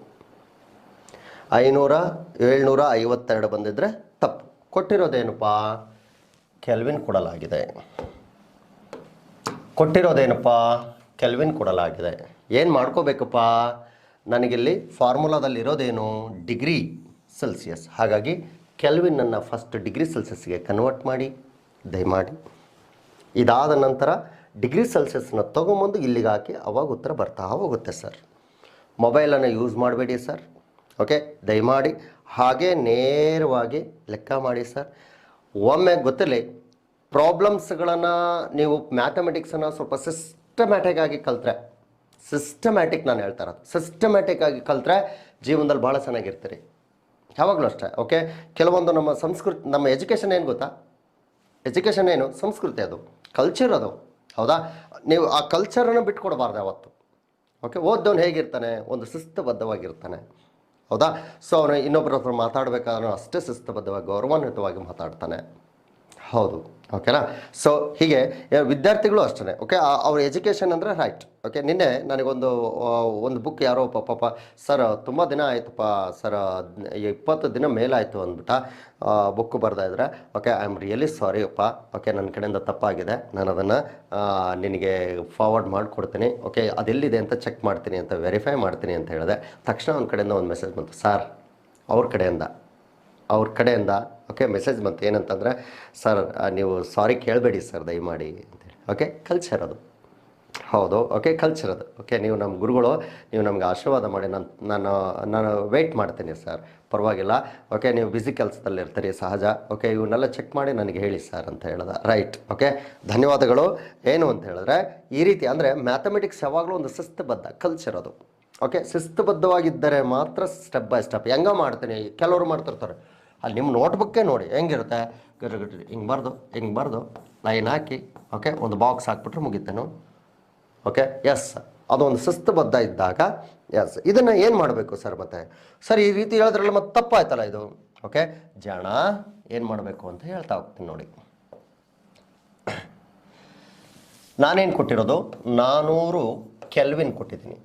752 ಬಂದಿದ್ರೆ ತಪ್ಪು. ಕೊಟ್ಟಿರೋದೇನಪ್ಪ? ಕೆಲ್ವಿನ್ ಕೊಡಲಾಗಿದೆ. ಏನು ಮಾಡ್ಕೋಬೇಕಪ್ಪ? ನನಗಿಲ್ಲಿ ಫಾರ್ಮುಲಾದಲ್ಲಿ ಇರೋದೇನು? Degree Celsius. ಹಾಗಾಗಿ ಕೆಲ್ವಿನನ್ನು ಫಸ್ಟ್ ಡಿಗ್ರಿ ಸೆಲ್ಸಿಯಸ್ಗೆ ಕನ್ವರ್ಟ್ ಮಾಡಿ ದಯಮಾಡಿ. ಇದಾದ ನಂತರ ಡಿಗ್ರಿ ಸೆಲ್ಸಿಯಸ್ನ ತೊಗೊಂಬಂದು ಇಲ್ಲಿಗೆ ಹಾಕಿ ಅವಾಗ ಉತ್ತರ ಬರ್ತಾ ಹೋಗುತ್ತೆ ಸರ್. ಮೊಬೈಲನ್ನು ಯೂಸ್ ಮಾಡಬೇಡಿ ಸರ್, ಓಕೆ? ದಯಮಾಡಿ ಹಾಗೆ ನೇರವಾಗಿ ಲೆಕ್ಕ ಮಾಡಿ ಸರ್. ಒಮ್ಮೆ ಗೊತ್ತಿರಲಿ, ಪ್ರಾಬ್ಲಮ್ಸ್ಗಳನ್ನು ನೀವು ಮ್ಯಾಥಮೆಟಿಕ್ಸನ್ನು ಸ್ವಲ್ಪ ಸಿಸ್ಟಮ್ಯಾಟಿಕ್ ಆಗಿ ಕಲ್ತ್ರೆ, ನಾನು ಹೇಳ್ತಾ ಇರೋದು ಸಿಸ್ಟಮ್ಯಾಟಿಕ್ ಆಗಿ ಕಲ್ತ್ರೆ ಜೀವನದಲ್ಲಿ ಭಾಳ ಚೆನ್ನಾಗಿರ್ತೀರಿ, ಯಾವಾಗಲೂ ಅಷ್ಟೇ. ಓಕೆ, ಕೆಲವೊಂದು ನಮ್ಮ ಸಂಸ್ಕೃತಿ, ನಮ್ಮ ಎಜುಕೇಷನ್ ಏನು ಗೊತ್ತಾ? ಎಜುಕೇಷನ್ ಏನು? ಸಂಸ್ಕೃತಿ, ಅದು ಕಲ್ಚರ್, ಅದು ಹೌದಾ? ನೀವು ಆ ಕಲ್ಚರನ್ನು ಬಿಟ್ಕೊಡ್ಬಾರ್ದು ಯಾವತ್ತು. ಓಕೆ, ಓದ್ದವನು ಹೇಗಿರ್ತಾನೆ? ಒಂದು ಶಿಸ್ತುಬದ್ಧವಾಗಿರ್ತಾನೆ, ಹೌದಾ? ಸೊ ಅವನು ಇನ್ನೊಬ್ಬರ ಹತ್ರ ಮಾತಾಡಬೇಕಾದ್ರೂ ಅಷ್ಟೇ ಶಿಸ್ತುಬದ್ಧವಾಗಿ ಗೌರವಾನ್ವಿತವಾಗಿ ಮಾತಾಡ್ತಾನೆ, ಹೌದು. ಓಕೆನಾ? ಸೊ ಹೀಗೆ ವಿದ್ಯಾರ್ಥಿಗಳು ಅಷ್ಟೇ. ಓಕೆ, ಅವ್ರ ಎಜುಕೇಷನ್ ಅಂದರೆ ರೈಟ್. ಓಕೆ, ನಿನ್ನೆ ನನಗೊಂದು ಬುಕ್ ಯಾರೋ ಪಾಪ ಸರ್ ತುಂಬ ದಿನ ಆಯ್ತಪ್ಪ ಸರ್, 20 ದಿನ ಮೇಲಾಯಿತು ಅಂದ್ಬಿಟ್ಟ ಬುಕ್ ಬರ್ತಾ ಇದ್ರೆ. Okay, I am really sorry ಅಪ್ಪ. ಓಕೆ, ನನ್ನ ಕಡೆಯಿಂದ ತಪ್ಪಾಗಿದೆ, ನಾನು ಅದನ್ನು ನಿನಗೆ ಫಾರ್ವರ್ಡ್ ಮಾಡಿಕೊಡ್ತೀನಿ. ಓಕೆ, ಅದೆಲ್ಲಿದೆ ಅಂತ ಚೆಕ್ ಮಾಡ್ತೀನಿ ಅಂತ, ವೆರಿಫೈ ಮಾಡ್ತೀನಿ ಅಂತ ಹೇಳಿದೆ. ತಕ್ಷಣ ಅವನ ಕಡೆಯಿಂದ ಒಂದು ಮೆಸೇಜ್ ಬಂತು, ಸರ್ ಅವ್ರ ಕಡೆಯಿಂದ ಓಕೆ ಮೆಸೇಜ್ ಬಂತು. ಏನಂತಂದರೆ, ಸರ್ ನೀವು ಸಾರಿ ಕೇಳಬೇಡಿ ಸರ್ ದಯಮಾಡಿ ಅಂತೇಳಿ. ಓಕೆ, ಕಲ್ಚರ್ ಅದು, ಹೌದು. ಓಕೆ, ಕಲ್ಚರ್ ಅದು. ಓಕೆ, ನೀವು ನಮ್ಮ ಗುರುಗಳು, ನೀವು ನಮ್ಗೆ ಆಶೀರ್ವಾದ ಮಾಡಿ, ನಾನು ವೆಯ್ಟ್ ಮಾಡ್ತೀನಿ ಸರ್, ಪರವಾಗಿಲ್ಲ. ಓಕೆ, ನೀವು ಬ್ಯುಸಿ ಕೆಲಸದಲ್ಲಿರ್ತೀರಿ, ಸಹಜ. ಓಕೆ, ಇವನ್ನೆಲ್ಲ ಚೆಕ್ ಮಾಡಿ ನನಗೆ ಹೇಳಿ ಸರ್ ಅಂತ ಹೇಳ್ದೆ. ರೈಟ್, ಓಕೆ, ಧನ್ಯವಾದಗಳು. ಏನು ಅಂತ ಹೇಳಿದ್ರೆ, ಈ ರೀತಿ ಅಂದರೆ ಮ್ಯಾಥಮೆಟಿಕ್ಸ್ ಯಾವಾಗಲೂ ಒಂದು ಶಿಸ್ತುಬದ್ಧ ಕಲ್ಚರ್ ಅದು. ಓಕೆ, ಶಿಸ್ತುಬದ್ಧವಾಗಿದ್ದರೆ ಮಾತ್ರ ಸ್ಟೆಪ್ ಬೈ ಸ್ಟೆಪ್ ಹೆಂಗೆ ಮಾಡ್ತೀನಿ. ಕೆಲವರು ಮಾಡ್ತಿರ್ತಾರೆ, ಅಲ್ಲಿ ನಿಮ್ಮ ನೋಟ್ಬುಕ್ಕೇ ನೋಡಿ ಹೆಂಗಿರುತ್ತೆ, ಹಿಂಗೆ ಬರ್ದು ಲೈನ್ ಹಾಕಿ, ಓಕೆ, ಒಂದು ಬಾಕ್ಸ್ ಹಾಕ್ಬಿಟ್ರೆ ಮುಗಿತೇನು. ಓಕೆ, ಎಸ್, ಅದೊಂದು ಶಿಸ್ತುಬದ್ಧ ಇದ್ದಾಗ ಎಸ್. ಇದನ್ನು ಏನು ಮಾಡಬೇಕು ಸರ್? ಮತ್ತೆ ಸರ್ ಈ ರೀತಿ ಹೇಳಿದ್ರಲ್ಲ, ಮತ್ತೆ ತಪ್ಪಾಯ್ತಲ್ಲ ಇದು. ಓಕೆ, ಜನ ಏನು ಮಾಡಬೇಕು ಅಂತ ಹೇಳ್ತಾ ಹೋಗ್ತೀನಿ ನೋಡಿ. ನಾನೇನು ಕೊಟ್ಟಿರೋದು? 400 ಕೆಲ್ವಿನ್ ಕೊಟ್ಟಿದ್ದೀನಿ,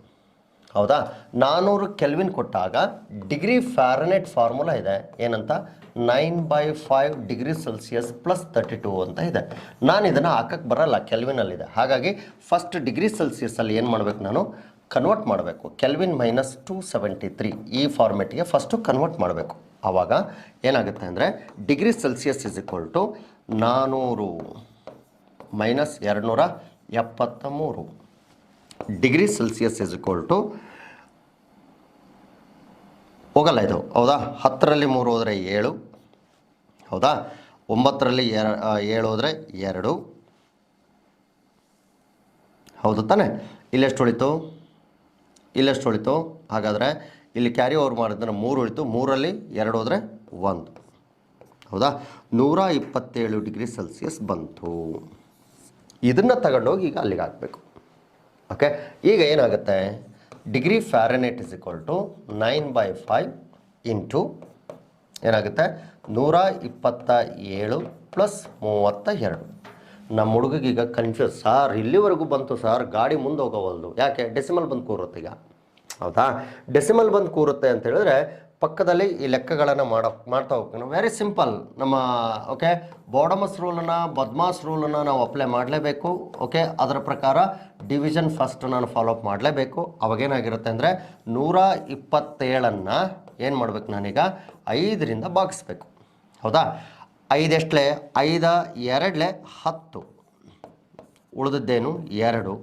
ಹೌದಾ? 400 ಕೆಲ್ವಿನ್ ಕೊಟ್ಟಾಗ ಡಿಗ್ರಿ ಫ್ಯಾರನೈಟ್ ಫಾರ್ಮುಲಾ ಇದೆ, ಏನಂತ? 9/5 ಡಿಗ್ರಿ ಸೆಲ್ಸಿಯಸ್ ಪ್ಲಸ್ 32 ಅಂತ ಇದೆ. ನಾನು ಇದನ್ನು ಹಾಕಕ್ಕೆ ಬರಲ್ಲ, ಕೆಲ್ವಿನಲ್ಲಿದೆ. ಹಾಗಾಗಿ ಫಸ್ಟ್ ಡಿಗ್ರಿ ಸೆಲ್ಸಿಯಸ್ಸಲ್ಲಿ ಏನು ಮಾಡಬೇಕು? ನಾನು ಕನ್ವರ್ಟ್ ಮಾಡಬೇಕು. ಕೆಲ್ವಿನ್ ಮೈನಸ್ 273 ಈ ಫಾರ್ಮೆಟ್ಗೆ ಫಸ್ಟು ಕನ್ವರ್ಟ್ ಮಾಡಬೇಕು. ಆವಾಗ ಏನಾಗುತ್ತೆ ಅಂದರೆ, degree Celsius is equal to 400 minus 273 degree Celsius is equal to, ಹೋಗಲ್ಲ ಇದು, ಹೌದಾ? 10ರಲ್ಲಿ 3 ಹೋದರೆ 7, ಹೌದಾ? 9ರಲ್ಲಿ 7 ಹೋದರೆ 2, ಹೌದು ತಾನೆ? ಇಲ್ಲೆಷ್ಟು ಉಳಿತು? ಹಾಗಾದರೆ ಇಲ್ಲಿ ಕ್ಯಾರಿ ಓವರ್ ಮಾಡಿದ್ರೆ 3 ಉಳಿತು. 3ರಲ್ಲಿ 2 ಹೋದರೆ 1, ಹೌದಾ 127 ಡಿಗ್ರಿ ಸೆಲ್ಸಿಯಸ್ ಬಂತು. ಇದನ್ನು ತಗೊಂಡೋಗಿ ಈಗ ಅಲ್ಲಿಗೆ ಹಾಕಬೇಕು. ಓಕೆ, ಈಗ ಏನಾಗುತ್ತೆ, degree fahrenheit is equal to 9/5 into ಏನಾಗುತ್ತೆ 127 ಪ್ಲಸ್ 32. ನಮ್ಮ ಹುಡುಗೀಗ ಕನ್ಫ್ಯೂಸ್, ಸಾರ್ ಇಲ್ಲಿವರೆಗೂ ಬಂತು ಸಾರ್, ಗಾಡಿ ಮುಂದೆ ಹೋಗೋವಲ್ದು, ಯಾಕೆ ಡೆಸಿಮಲ್ ಬಂದು ಕೂರುತ್ತೆ ಈಗ. ಹೌದಾ, ಡೆಸಿಮಲ್ ಬಂದು ಕೂರುತ್ತೆ ಅಂತ ಹೇಳಿದ್ರೆ ಪಕ್ಕದಲ್ಲಿ ಈ ಲೆಕ್ಕಗಳನ್ನು ಮಾಡ್ತಾ ಹೋಗ್ತೀನಿ. Very simple. ನಮ್ಮ ಓಕೆ ಬಾಡಮಸ್ ರೂಲನ್ನು ಬದ್ಮಾಸ್ ರೂಲನ್ನು ನಾವು ಅಪ್ಲೈ ಮಾಡಲೇಬೇಕು. ಓಕೆ, ಅದರ ಪ್ರಕಾರ ಡಿವಿಷನ್ ಫಸ್ಟ್ ನಾನು ಫಾಲೋಅಪ್ ಮಾಡಲೇಬೇಕು. ಅವಾಗೇನಾಗಿರುತ್ತೆ ಅಂದರೆ 127 ಏನು ಮಾಡಬೇಕು, ನಾನೀಗ 5ರಿಂದ ಭಾಗಿಸ್ಬೇಕು. ಹೌದಾ, 5 ಎಷ್ಟಲೇ 5 2 10, ಉಳಿದದ್ದೇನು 2,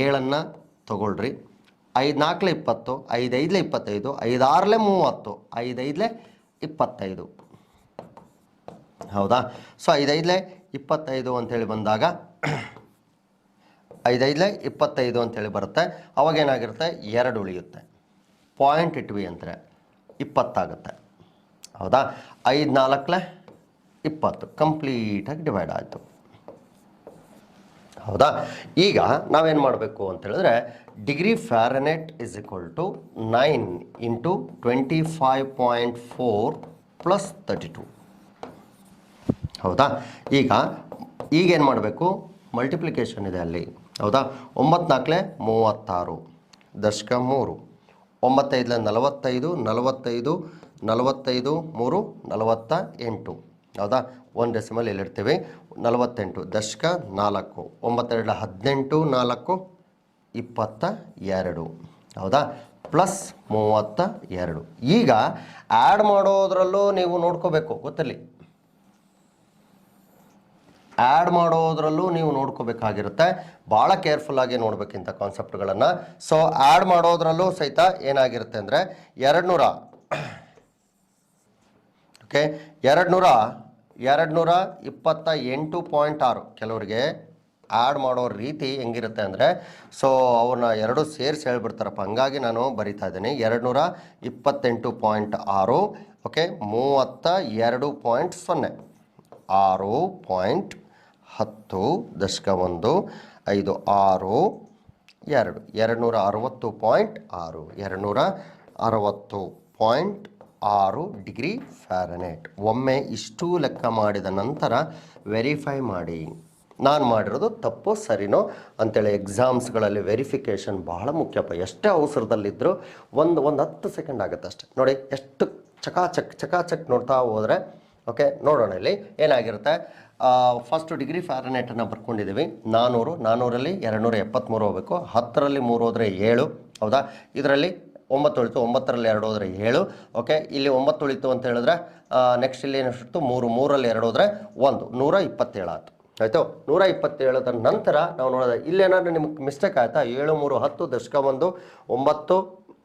7 ತಗೊಳ್ರಿ. 5 4 20, 5 5 25, 5 6 30, 5 5 25. ಹೌದಾ, ಸೊ 5 5 25 ಅಂಥೇಳಿ ಬಂದಾಗ 5 5 25 ಅಂಥೇಳಿ ಬರುತ್ತೆ. ಅವಾಗೇನಾಗಿರುತ್ತೆ 2 ಉಳಿಯುತ್ತೆ, ಪಾಯಿಂಟ್ ಇಟ್ವಿ ಅಂದರೆ 20 ಆಗುತ್ತೆ. ಹೌದಾ, 5 4 20 ಕಂಪ್ಲೀಟಾಗಿ ಡಿವೈಡ್ ಆಯಿತು. ಹೌದಾ, ಈಗ ನಾವೇನು ಮಾಡಬೇಕು ಅಂತ ಹೇಳಿದ್ರೆ degree fahrenheit is equal to 9 into 25.4 plus 32. ಹೌದಾ, ಈಗೇನು ಮಾಡಬೇಕು, ಮಲ್ಟಿಪ್ಲಿಕೇಶನ್ ಇದೆ ಅಲ್ಲಿ. ಹೌದಾ, 9 4 36, ದಶಕ 3, 9 5 45, 45 45 3 48. ಹೌದಾ, 1 ಡೆಸಿಮಲ್ ಎಲ್ಲಿಡ್ತೀವಿ 48, ದಶಕ 4, 9 2 18, 4 22. ಹೌದಾ, ಪ್ಲಸ್ 32. ಈಗ ಆ್ಯಡ್ ಮಾಡೋದ್ರಲ್ಲೂ ನೀವು ನೋಡ್ಕೋಬೇಕು, ಗೊತ್ತಲ್ಲಿ ಆ್ಯಡ್ ಮಾಡೋದ್ರಲ್ಲೂ ನೀವು ನೋಡ್ಕೋಬೇಕಾಗಿರುತ್ತೆ. ಭಾಳ ಕೇರ್ಫುಲ್ಲಾಗಿ ನೋಡ್ಬೇಕಿಂತ ಕಾನ್ಸೆಪ್ಟ್ಗಳನ್ನು. ಸೊ ಆ್ಯಡ್ ಮಾಡೋದ್ರಲ್ಲೂ ಸಹಿತ ಏನಾಗಿರುತ್ತೆ ಅಂದರೆ 200 ಓಕೆ 228.6. ಕೆಲವರಿಗೆ ಆ್ಯಡ್ ಮಾಡೋ ರೀತಿ ಹೆಂಗಿರುತ್ತೆ ಅಂದರೆ, ಸೊ ಅವ್ರನ್ನ ಎರಡು ಸೇರಿಸಿ ಹೇಳ್ಬಿಡ್ತಾರಪ್ಪ, ಹಂಗಾಗಿ ನಾನು ಬರಿತಾ ಇದ್ದೀನಿ 228.6. ಓಕೆ 32.0, 6.10, ದಶಕ 1, 5 6 2, 260.6, 260.6 ಡಿಗ್ರಿ ಫ್ಯಾರನೇಟ್. ಒಮ್ಮೆ ಇಷ್ಟು ಲೆಕ್ಕ ಮಾಡಿದ ನಂತರ ವೆರಿಫೈ ಮಾಡಿ, ನಾನು ಮಾಡಿರೋದು ತಪ್ಪೋ ಸರಿನೋ ಅಂತೇಳಿ. ಎಕ್ಸಾಮ್ಸ್ಗಳಲ್ಲಿ ವೆರಿಫಿಕೇಷನ್ ಬಹಳ ಮುಖ್ಯಪ್ಪ. ಎಷ್ಟೇ ಅವಸರದಲ್ಲಿದ್ದರೂ ಒಂದು 10 ಸೆಕೆಂಡ್ ಆಗುತ್ತೆ ಅಷ್ಟೆ. ನೋಡಿ ಎಷ್ಟು ಚಕಾಚಕ್ ನೋಡ್ತಾ ಹೋದರೆ. ಓಕೆ, ನೋಡೋಣ ಇಲ್ಲಿ ಏನಾಗಿರುತ್ತೆ. First degree ಫ್ಯಾರನೇಟನ್ನು ಬರ್ಕೊಂಡಿದ್ದೀವಿ. 400, 400ರಲ್ಲಿ 273 ಹೋಗಬೇಕು. 10ರಲ್ಲಿ 3 ಹೋದರೆ 7. ಹೌದಾ, ಇದರಲ್ಲಿ 9 ಉಳಿತು, 9ರಲ್ಲಿ 2 ಹೋದರೆ 7. ಓಕೆ, ಇಲ್ಲಿ 9 ಉಳಿತು ಅಂತ ಹೇಳಿದ್ರೆ ನೆಕ್ಸ್ಟ್ ಇಲ್ಲಿ ಏನಿಷ್ಟು 3, 3ರಲ್ಲಿ 2 ಹೋದರೆ 1, 127 ಆಯಿತು. ಆಯಿತು, 127 ನಂತರ ನಾವು ನೋಡೋದು ಇಲ್ಲೇನಾದರೂ ನಿಮ್ಗೆ ಮಿಸ್ಟೇಕ್ ಆಯಿತಾ. 7 3 10, ದಶಕ 1 9,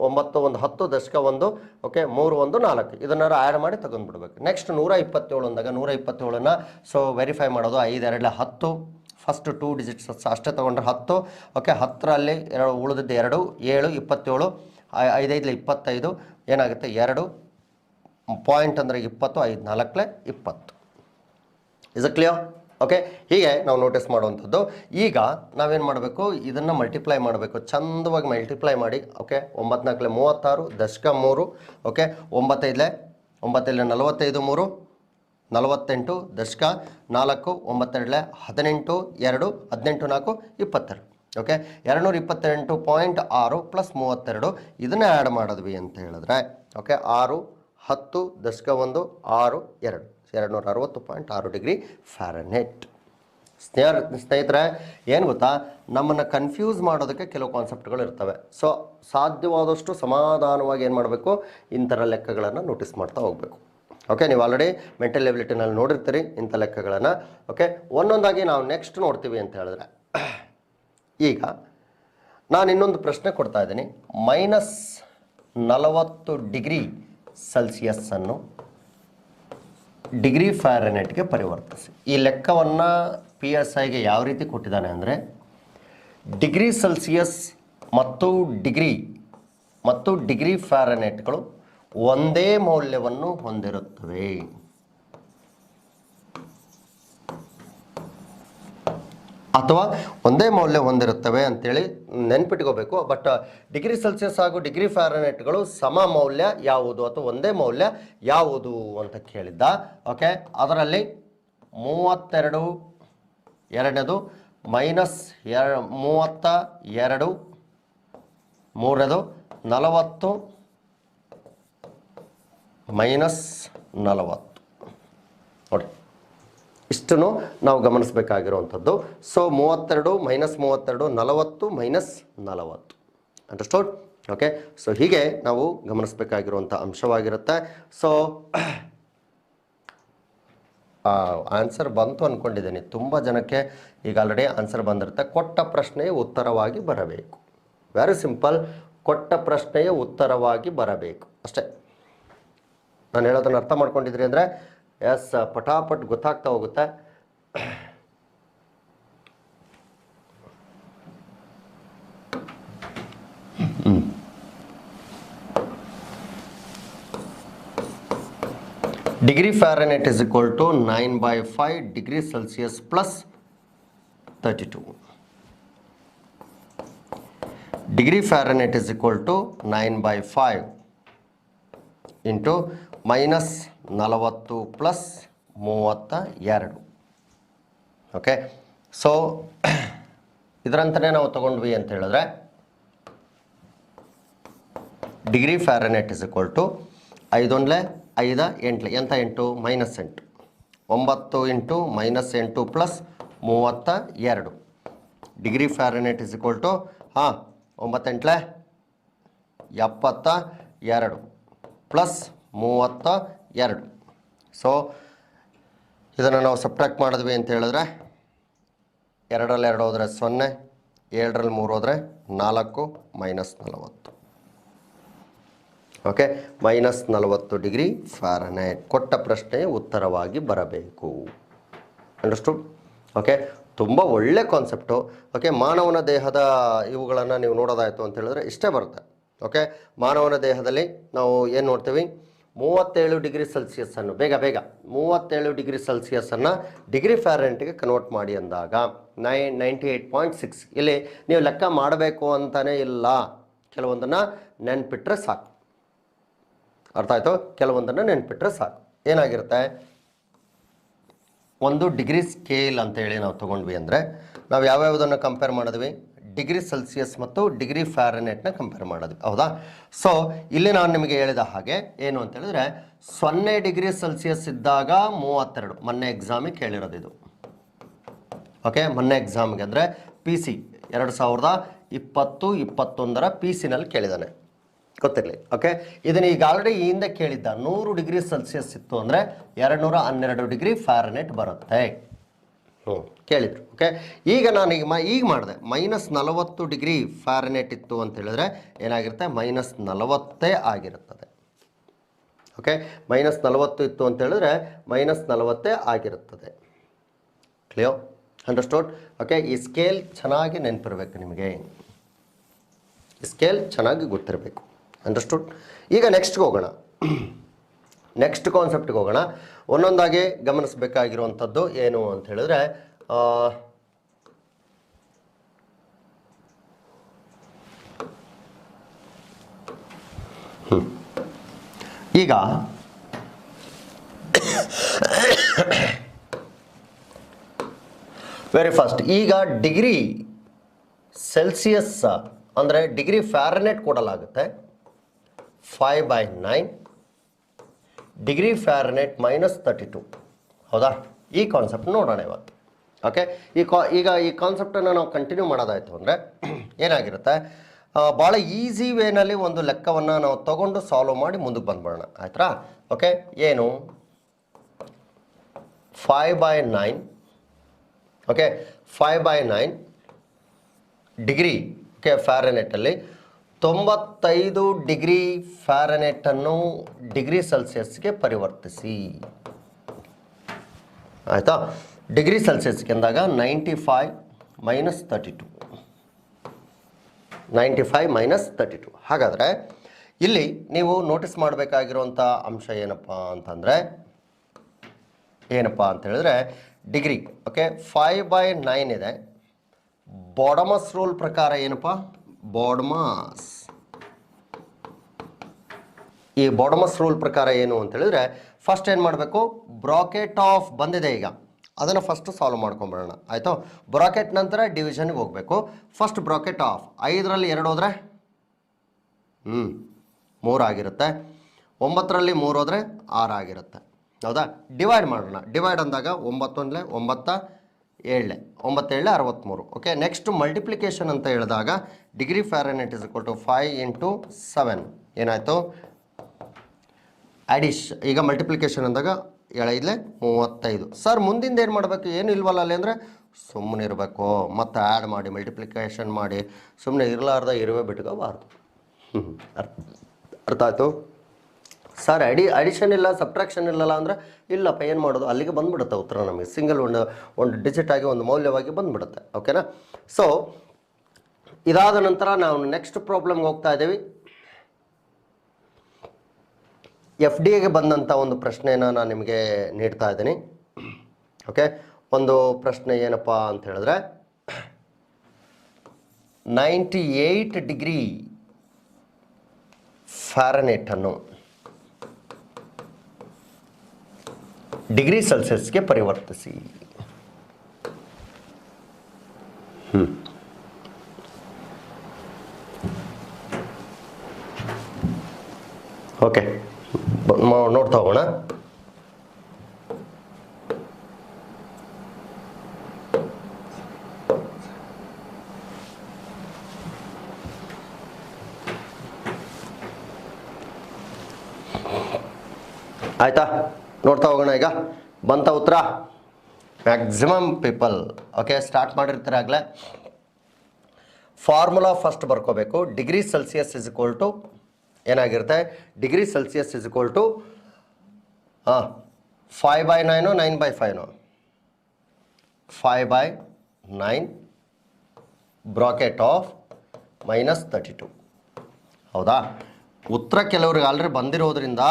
9 1 10, ದಶಕ 1. ಓಕೆ 3 1 4, ಇದನ್ನಾರು ಆ್ಯಡ್ ಮಾಡಿ ತಗೊಂಡ್ಬಿಡ್ಬೇಕು. ನೆಕ್ಸ್ಟ್ 127 ಅಂದಾಗ 127ನ ಸೊ ವೆರಿಫೈ ಮಾಡೋದು. 5 2 10, ಫಸ್ಟ್ 2 ಡಿಜಿಟ್ಸ್ ಅಷ್ಟೇ ತೊಗೊಂಡ್ರೆ 10. ಓಕೆ, 10ರಲ್ಲಿ 2 ಉಳಿದಿದ್ದು 2, 7 27, 5 5 25 ಏನಾಗುತ್ತೆ 2 ಪಾಯಿಂಟ್ ಅಂದರೆ 20, 5 4 20. Is a clear? ಓಕೆ, ಹೀಗೆ ನಾವು ನೋಟಿಸ್ ಮಾಡುವಂಥದ್ದು. ಈಗ ನಾವೇನು ಮಾಡಬೇಕು, ಇದನ್ನು ಮಲ್ಟಿಪ್ಲೈ ಮಾಡಬೇಕು, ಚಂದವಾಗಿ ಮಲ್ಟಿಪ್ಲೈ ಮಾಡಿ. ಓಕೆ 9 4 36, ದಶಕ 3. ಓಕೆ 9 5 45, 3 48, ದಶಕ 4, 9 2 18, 2 18 4 22. ಓಕೆ 228.6 ಪ್ಲಸ್ 32, ಇದನ್ನು ಆ್ಯಡ್ ಮಾಡಿದ್ವಿ ಅಂತ ಹೇಳಿದ್ರೆ ಓಕೆ 6 10, ದಶಕ 1 6 2, 260.6 ಡಿಗ್ರಿ ಫ್ಯಾರನೇಟ್. ಸ್ನೇಹಿತರೆ, ಏನು ಗೊತ್ತಾ, ನಮ್ಮನ್ನು ಕನ್ಫ್ಯೂಸ್ ಮಾಡೋದಕ್ಕೆ ಕೆಲವು ಕಾನ್ಸೆಪ್ಟ್ಗಳು ಇರ್ತವೆ. ಸೊ ಸಾಧ್ಯವಾದಷ್ಟು ಸಮಾಧಾನವಾಗಿ ಏನು ಮಾಡಬೇಕು, ಇಂಥರ ಲೆಕ್ಕಗಳನ್ನು ನೋಟಿಸ್ ಮಾಡ್ತಾ ಹೋಗಬೇಕು. ಓಕೆ, ನೀವು ಆಲ್ರೆಡಿ ಮೆಂಟಲ್ ಎಬಿಲಿಟಿನಲ್ಲಿ ನೋಡಿರ್ತೀರಿ ಇಂಥ ಲೆಕ್ಕಗಳನ್ನು. ಓಕೆ, ಒಂದೊಂದಾಗಿ ನಾವು ನೆಕ್ಸ್ಟ್ ನೋಡ್ತೀವಿ ಅಂತ ಹೇಳಿದ್ರೆ, ಈಗ ನಾನು ಇನ್ನೊಂದು ಪ್ರಶ್ನೆ ಕೊಡ್ತಾ ಇದ್ದೀನಿ. -40 ಡಿಗ್ರಿ ಸೆಲ್ಸಿಯಸ್ಸನ್ನು ಡಿಗ್ರಿ ಫ್ಯಾರನೇಟ್ಗೆ ಪರಿವರ್ತಿಸಿ. ಈ ಲೆಕ್ಕವನ್ನು PSIಗೆ ಯಾವ ರೀತಿ ಕೊಟ್ಟಿದ್ದಾನೆ ಅಂದರೆ, ಡಿಗ್ರಿ ಸೆಲ್ಸಿಯಸ್ ಮತ್ತು ಡಿಗ್ರಿ ಫ್ಯಾರನೇಟ್ಗಳು ಒಂದೇ ಮೌಲ್ಯವನ್ನು ಹೊಂದಿರುತ್ತವೆ. ಅಥವಾ ಒಂದೇ ಮೌಲ್ಯ ಹೊಂದಿರುತ್ತವೆ ಅಂತೇಳಿ ನೆನ್ಪಿಟ್ಕೋಬೇಕು. ಬಟ್ ಡಿಗ್ರಿ ಸೆಲ್ಸಿಯಸ್ ಹಾಗೂ ಡಿಗ್ರಿ ಫ್ಯಾರನೈಟ್ಗಳು ಸಮ ಮೌಲ್ಯ ಯಾವುದು ಅಥವಾ ಒಂದೇ ಮೌಲ್ಯ ಯಾವುದು ಅಂತ ಕೇಳಿದ್ದ. ಓಕೆ, ಅದರಲ್ಲಿ 32 ಎರಡನೇದು, -32 ಮೂರನೇದು, 40 -40 ನೋಡಿ, ಇಷ್ಟನ್ನು ನಾವು ಗಮನಿಸಬೇಕಾಗಿರುವಂಥದ್ದು. So 32 -32 40 -40 understood. ಓಕೆ, ಸೊ ಹೀಗೆ ನಾವು ಗಮನಿಸಬೇಕಾಗಿರುವಂಥ ಅಂಶವಾಗಿರುತ್ತೆ. ಸೊ ಆನ್ಸರ್ ಬಂತು ಅಂದ್ಕೊಂಡಿದ್ದೀನಿ. ತುಂಬ ಜನಕ್ಕೆ ಈಗ ಆಲ್ರೆಡಿ ಆನ್ಸರ್ ಬಂದಿರುತ್ತೆ. ಕೊಟ್ಟ ಪ್ರಶ್ನೆಯ ಉತ್ತರವಾಗಿ ಬರಬೇಕು. ವೆರಿ ಸಿಂಪಲ್, ಕೊಟ್ಟ ಪ್ರಶ್ನೆಯ ಉತ್ತರವಾಗಿ ಬರಬೇಕು ಅಷ್ಟೇ. ನಾನು ಹೇಳೋದನ್ನು ಅರ್ಥ ಮಾಡ್ಕೊಂಡಿದ್ರಿ ಅಂದರೆ ಎಸ್, ಪಟಾಪಟ್ ಗೊತ್ತಾಗ್ತಾ ಹೋಗುತ್ತೆ. Degree Fahrenheit is equal to 9/5 degree Celsius plus 32. Degree Fahrenheit is equal to 9/5 into -40 plus 32. Okay, so ಇದರಂತಲೇ ನಾವು ತಗೊಂಡ್ವಿ ಅಂತ ಹೇಳಿದ್ರೆ degree Fahrenheit is equal to 5 × 5 8 ಎಂಥ 8 -8 9 into -8 plus 32. Degree Fahrenheit is equal to 9 × 8 72 plus 32. So ಇದನ್ನು ನಾವು ಸಬ್ಟ್ರಾಕ್ಟ್ ಮಾಡಿದ್ವಿ ಅಂತ ಹೇಳಿದ್ರೆ 2ರಲ್ಲಿ 2 ಹೋದರೆ 0, 7ರಲ್ಲಿ 3 ಹೋದರೆ 4 -40. ಓಕೆ, -40 ಡಿಗ್ರಿ ಫ್ಯಾರನೈಟ್ ಕೊಟ್ಟ ಪ್ರಶ್ನೆಯ ಉತ್ತರವಾಗಿ ಬರಬೇಕು. ಅಂಡರ್ಸ್ಟುಡ್. ಓಕೆ, ತುಂಬ ಒಳ್ಳೆ ಕಾನ್ಸೆಪ್ಟು. ಓಕೆ, ಮಾನವನ ದೇಹದ ಇವುಗಳನ್ನು ನೀವು ನೋಡೋದಾಯಿತು ಅಂತ ಹೇಳಿದ್ರೆ ಇಷ್ಟೇ ಬರುತ್ತೆ. ಓಕೆ, ಮಾನವನ ದೇಹದಲ್ಲಿ ನಾವು ಏನು ನೋಡ್ತೀವಿ, 37 ಡಿಗ್ರಿ ಸೆಲ್ಸಿಯಸ್ಸನ್ನು ಬೇಗ 37 ಡಿಗ್ರಿ ಸೆಲ್ಸಿಯಸ್ಸನ್ನು ಡಿಗ್ರಿ ಫ್ಯಾರನೈಟ್ಗೆ ಕನ್ವರ್ಟ್ ಮಾಡಿ ಅಂದಾಗ 98.6. ಇಲ್ಲಿ ನೀವು ಲೆಕ್ಕ ಮಾಡಬೇಕು ಅಂತಲೇ ಇಲ್ಲ, ಕೆಲವೊಂದನ್ನು ನೆನ್ಪಿಟ್ರೆ ಸಾಕು. ಅರ್ಥ ಆಯಿತು? ಕೆಲವೊಂದನ್ನು ನೆನ್ಪಿಟ್ರೆ ಸಾಕು. ಏನಾಗಿರುತ್ತೆ, ಒಂದು ಡಿಗ್ರಿ ಸ್ಕೇಲ್ ಅಂತೇಳಿ ನಾವು ತೊಗೊಂಡ್ವಿ ಅಂದರೆ ನಾವು ಯಾವ್ಯಾವುದನ್ನು ಕಂಪೇರ್ ಮಾಡಿದ್ವಿ, ಡಿಗ್ರಿ ಸೆಲ್ಸಿಯಸ್ ಮತ್ತು ಡಿಗ್ರಿ ಫ್ಯಾರನೈಟ್ನ ಕಂಪೇರ್ ಮಾಡಿದ್ವಿ, ಹೌದಾ? ಸೊ ಇಲ್ಲಿ ನಾನು ನಿಮಗೆ ಹೇಳಿದ ಹಾಗೆ ಏನು ಅಂತ ಹೇಳಿದ್ರೆ 0 ಡಿಗ್ರಿ ಸೆಲ್ಸಿಯಸ್ ಇದ್ದಾಗ 32. ಮೊನ್ನೆ ಎಕ್ಸಾಮಿಗೆ ಕೇಳಿರೋದು ಇದು. ಓಕೆ, ಮೊನ್ನೆ ಎಕ್ಸಾಮ್ಗೆ ಅಂದರೆ PC 2020-21 PC-ನಲ್ಲಿ ಕೇಳಿದ್ದಾನೆ, ಗೊತ್ತಿರಲಿ. ಓಕೆ, ಇದನ್ನು ಈಗ ಆಲ್ರೆಡಿ ಈ ಹಿಂದೆ ಕೇಳಿದ್ದ 100 ಡಿಗ್ರಿ ಸೆಲ್ಸಿಯಸ್ ಇತ್ತು ಅಂದರೆ 212 ಡಿಗ್ರಿ ಫ್ಯಾರನೈಟ್ ಬರುತ್ತೆ. ಕೇಳಿದ್ರು. ಓಕೆ, ಈಗ ನಾನು ಈಗ ಮಾಡಿದೆ -40 ಡಿಗ್ರಿ ಫ್ಯಾರನೈಟ್ ಇತ್ತು ಅಂತ ಹೇಳಿದ್ರೆ ಏನಾಗಿರುತ್ತೆ, -40 ಆಗಿರುತ್ತದೆ. ಓಕೆ, -40 ಇತ್ತು ಅಂತ ಹೇಳಿದ್ರೆ -40 ಆಗಿರುತ್ತದೆ. ಕ್ಲಿಯರ್? ಅಂಡರ್ಸ್ಟುಡ್? ಓಕೆ, ಈ ಸ್ಕೇಲ್ ಚೆನ್ನಾಗಿ ನೆನಪಿರಬೇಕು ನಿಮಗೆ, ಈ ಸ್ಕೇಲ್ ಚೆನ್ನಾಗಿ ಗೊತ್ತಿರಬೇಕು. ಅಂಡರ್ಸ್ಟುಡ್? ಈಗ ನೆಕ್ಸ್ಟ್ಗೆ ಹೋಗೋಣ, ನೆಕ್ಸ್ಟ್ ಕಾನ್ಸೆಪ್ಟ್ಗೆ ಹೋಗೋಣ. ಒಂದೊಂದಾಗಿ ಗಮನಿಸಬೇಕಾಗಿರುವಂಥದ್ದು ಏನು ಅಂತ ಹೇಳಿದ್ರೆ ಈಗ ವೆರಿ ಫಸ್ಟ್, ಈಗ ಡಿಗ್ರಿ ಸೆಲ್ಸಿಯಸ್ ಅಂದರೆ ಡಿಗ್ರಿ ಫ್ಯಾರನೈಟ್ ಕೊಡಲಾಗುತ್ತೆ 5/9 ಡಿಗ್ರಿ ಫ್ಯಾರನೈಟ್ -32, ಹೌದಾ? ಈ ಕಾನ್ಸೆಪ್ಟ್ ನೋಡೋಣ ಇವತ್ತು. ಓಕೆ, ಈಗ ಈ ಕಾನ್ಸೆಪ್ಟನ್ನು ನಾವು ಕಂಟಿನ್ಯೂ ಮಾಡೋದಾಯಿತು ಅಂದರೆ ಏನಾಗಿರುತ್ತೆ, ಭಾಳ ಈಸಿ ವೇನಲ್ಲಿ ಒಂದು ಲೆಕ್ಕವನ್ನು ನಾವು ತೊಗೊಂಡು ಸಾಲ್ವ್ ಮಾಡಿ ಮುಂದಕ್ಕೆ ಬಂದ್ಬಿಡೋಣ, ಆಯ್ತಾ? ಓಕೆ, ಏನು 5/9, ಓಕೆ 5/9 ಡಿಗ್ರಿ, ಓಕೆ ಫ್ಯಾರನೈಟಲ್ಲಿ 95 ಡಿಗ್ರಿ ಫ್ಯಾರನೈಟನ್ನು ಡಿಗ್ರಿ ಸೆಲ್ಸಿಯಸ್ಗೆ ಪರಿವರ್ತಿಸಿ, ಆಯಿತಾ? ಡಿಗ್ರಿ ಸೆಲ್ಸಿಯಸ್ಗೆ ಅಂದಾಗ 95 -32, 95 -32. ಹಾಗಾದರೆ ಇಲ್ಲಿ ನೀವು ನೋಟಿಸ್ ಮಾಡಬೇಕಾಗಿರುವಂಥ ಅಂಶ ಏನಪ್ಪ ಅಂತಂದರೆ ಏನಪ್ಪ ಅಂತ ಹೇಳಿದ್ರೆ ಡಿಗ್ರಿ, ಓಕೆ 5/9 ಇದೆ, ಬಾಡಮಸ್ ರೂಲ್ ಪ್ರಕಾರ ಏನಪ್ಪ, ಬಾಡಮಸ್, ಈ ಬಾಡಮಸ್ ರೂಲ್ ಪ್ರಕಾರ ಏನು ಅಂತ ಹೇಳಿದ್ರೆ ಫಸ್ಟ್ ಏನು ಮಾಡಬೇಕು, ಬ್ರಾಕೆಟ್ ಆಫ್ ಬಂದಿದೆ ಈಗ, ಅದನ್ನು ಫಸ್ಟ್ ಸಾಲ್ವ್ ಮಾಡ್ಕೊಂಬಿಡೋಣ ಆಯಿತು. ಬ್ರಾಕೆಟ್ ನಂತರ ಡಿವಿಷನ್ಗೆ ಹೋಗಬೇಕು. ಫಸ್ಟ್ ಬ್ರಾಕೆಟ್ ಆಫ್ 5ರಲ್ಲಿ 2 ಹೋದರೆ 3 ಆಗಿರುತ್ತೆ, 9ರಲ್ಲಿ 3 ಹೋದರೆ 6 ಆಗಿರುತ್ತೆ, ಹೌದಾ. ಡಿವೈಡ್ ಮಾಡೋಣ. ಡಿವೈಡ್ ಅಂದಾಗ 9 9 7 9 7 63. ಓಕೆ, ನೆಕ್ಸ್ಟ್ ಮಲ್ಟಿಪ್ಲಿಕೇಶನ್ ಅಂತ ಹೇಳಿದಾಗ degree Fahrenheit is equal to 5 into 7 ಏನಾಯಿತು ಅಡಿಷ್. ಈಗ ಮಲ್ಟಿಪ್ಲಿಕೇಶನ್ ಅಂದಾಗ 7 35. ಸರ್ ಮುಂದಿಂದ ಏನು ಮಾಡಬೇಕು, ಏನು ಇಲ್ವಲ್ಲ ಅಲ್ಲಿ ಅಂದರೆ ಸುಮ್ಮನೆ ಇರಬೇಕು, ಮತ್ತು ಆ್ಯಡ್ ಮಾಡಿ ಮಲ್ಟಿಪ್ಲಿಕೇಶನ್ ಮಾಡಿ, ಸುಮ್ಮನೆ ಇರಲಾರ್ದ ಇರುವೆ ಬಿಟ್ಕೋಬಾರ್ದು. ಅರ್ಥ ಆಯಿತು ಸರ್. ಅಡಿಷನ್ ಇಲ್ಲ ಸಬ್ಟ್ರಾಕ್ಷನ್ ಇಲ್ಲಲ್ಲ ಅಂದರೆ ಇಲ್ಲಪ್ಪ ಏನು ಮಾಡೋದು, ಅಲ್ಲಿಗೆ ಬಂದುಬಿಡುತ್ತೆ ಉತ್ತರ ನಮಗೆ, ಸಿಂಗಲ್ ಒಂದು ಡಿಜಿಟ್ ಆಗಿ ಒಂದು ಮೌಲ್ಯವಾಗಿ ಬಂದುಬಿಡುತ್ತೆ. ಓಕೆನಾ. ಸೊ ಇದಾದ ನಂತರ ನಾವು ನೆಕ್ಸ್ಟ್ ಪ್ರಾಬ್ಲಮ್ಗೆ ಹೋಗ್ತಾ ಇದ್ದೀವಿ. FDAಗೆ ಬಂದಂಥ ಒಂದು ಪ್ರಶ್ನೆಯನ್ನು ನಾನು ನಿಮಗೆ ನೀಡ್ತಾ ಇದ್ದೀನಿ. ಓಕೆ, ಒಂದು ಪ್ರಶ್ನೆ ಏನಪ್ಪ ಅಂತ ಹೇಳಿದ್ರೆ 98 ಡಿಗ್ರಿ ಫ್ಯಾರನೈಟನ್ನು ಡಿಗ್ರಿ ಸೆಲ್ಸಿಯಸ್ಗೆ ಪರಿವರ್ತಿಸಿ. ಓಕೆ, ನೋಡ್ತಾ ಹೋಗೋಣ. ಆಯಿತಾ, ನೋಡ್ತಾ ಹೋಗೋಣ. ಈಗ ಬಂತ ಉತ್ತರ ಮ್ಯಾಕ್ಸಿಮಮ್ ಪೀಪಲ್. ಓಕೆ, ಸ್ಟಾರ್ಟ್ ಮಾಡಿರ್ತಾರೆ ಆಗಲೇ. ಫಾರ್ಮುಲಾ ಫಸ್ಟ್ ಬರ್ಕೋಬೇಕು. Degree Celsius is equal to ಏನಾಗಿರುತ್ತೆ, degree Celsius is equal to 5/9 9/5 5/9 bracket of -32. ಹೌದಾ. ಉತ್ತರ ಕೆಲವ್ರಿಗೆ ಆಲ್ರೆಡಿ ಬಂದಿರೋದ್ರಿಂದ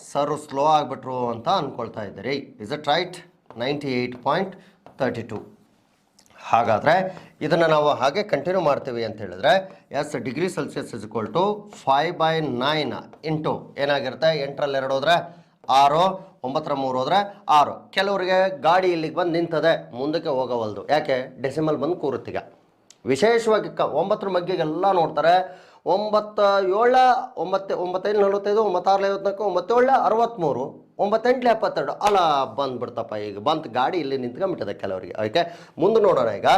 ಸರ್ ಸ್ಲೋ ಆಗಿಬಿಟ್ರು ಅಂತ ಅಂದ್ಕೊಳ್ತಾ ಇದ್ದೀರಿ. Is it right? 98.32. ಹಾಗಾದರೆ ಇದನ್ನು ನಾವು ಹಾಗೆ ಕಂಟಿನ್ಯೂ ಮಾಡ್ತೀವಿ ಅಂತ ಹೇಳಿದ್ರೆ yes, degree Celsius is equal to 5/9 into ಏನಾಗಿರುತ್ತೆ, 8ರಲ್ಲಿ 2 ಹೋದರೆ 6, 9ರ 3 ಹೋದರೆ 6. ಕೆಲವರಿಗೆ ಗಾಡಿ ಇಲ್ಲಿಗೆ ಬಂದು ನಿಂತದೆ, ಮುಂದಕ್ಕೆ ಹೋಗವಲ್ದು, ಯಾಕೆ ಡೆಸಿಮಲ್ ಬಂದು ಕೂರುತ್ತೀಗ. ವಿಶೇಷವಾಗಿ 9ರ ಮಗ್ಗೆಗೆಲ್ಲ ನೋಡ್ತಾರೆ. 9 7 9 9 45 9 6 54 9 7 63 9 8 72 ಅಲ್ಲ ಬಂದ್ಬಿಡ್ತಪ್ಪ. ಈಗ ಬಂತು ಗಾಡಿ ಇಲ್ಲಿ ನಿಂತ್ಕೊಂಡ್ಬಿಟ್ಟಿದೆ ಕೆಲವರಿಗೆ. ಓಕೆ, ಮುಂದೆ ನೋಡೋಣ. ಈಗ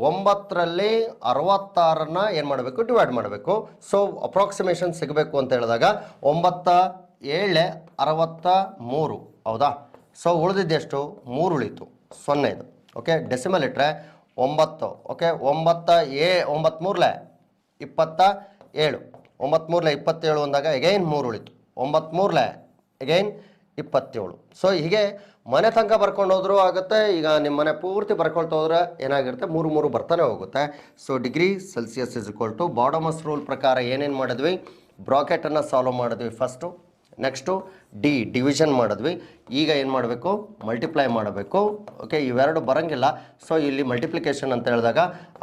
9ರಲ್ಲಿ 66ನ್ನು ಏನು ಮಾಡಬೇಕು, ಡಿವೈಡ್ ಮಾಡಬೇಕು. ಸೊ ಅಪ್ರಾಕ್ಸಿಮೇಷನ್ ಸಿಗಬೇಕು ಅಂತ ಹೇಳಿದಾಗ 9 7 63. ಹೌದಾ. ಸೊ ಉಳಿದಿದ್ದೆಷ್ಟು, 3 ಉಳಿತು, 0 ಇದು. ಓಕೆ, ಡೆಸಿಮಲ್ ಇಟ್ಟರೆ 9. ಓಕೆ, 9 3 27, 9 3 27 ಅಂದಾಗ ಎಗೈನ್ 3 ಉಳಿತು, 9 3 ಎಗೈನ್ 27. ಸೊ ಹೀಗೆ ಮನೆ ತನಕ ಬರ್ಕೊಂಡು ಹೋದ್ರೂ ಆಗುತ್ತೆ. ಈಗ ನಿಮ್ಮ ಮನೆ ಪೂರ್ತಿ ಬರ್ಕೊಳ್ತಾ ಹೋದ್ರೆ ಏನಾಗಿರುತ್ತೆ, 3 3 ಬರ್ತಾನೆ ಹೋಗುತ್ತೆ. So degree Celsius is equal to BODMAS rule ಪ್ರಕಾರ ಏನೇನು ಮಾಡಿದ್ವಿ, ಬ್ರಾಕೆಟನ್ನು ಸಾಲ್ವ್ ಮಾಡಿದ್ವಿ ಫಸ್ಟು. ನೆಕ್ಸ್ಟು ಡಿವಿಷನ್ ಮಾಡಿದ್ವಿ. ಈಗ ಏನು ಮಾಡಬೇಕು, ಮಲ್ಟಿಪ್ಲೈ ಮಾಡಬೇಕು. ಓಕೆ, ಇವೆರಡು ಬರೋಂಗಿಲ್ಲ. ಸೊ ಇಲ್ಲಿ ಮಲ್ಟಿಪ್ಲಿಕೇಶನ್ ಅಂತ ಹೇಳಿದಾಗ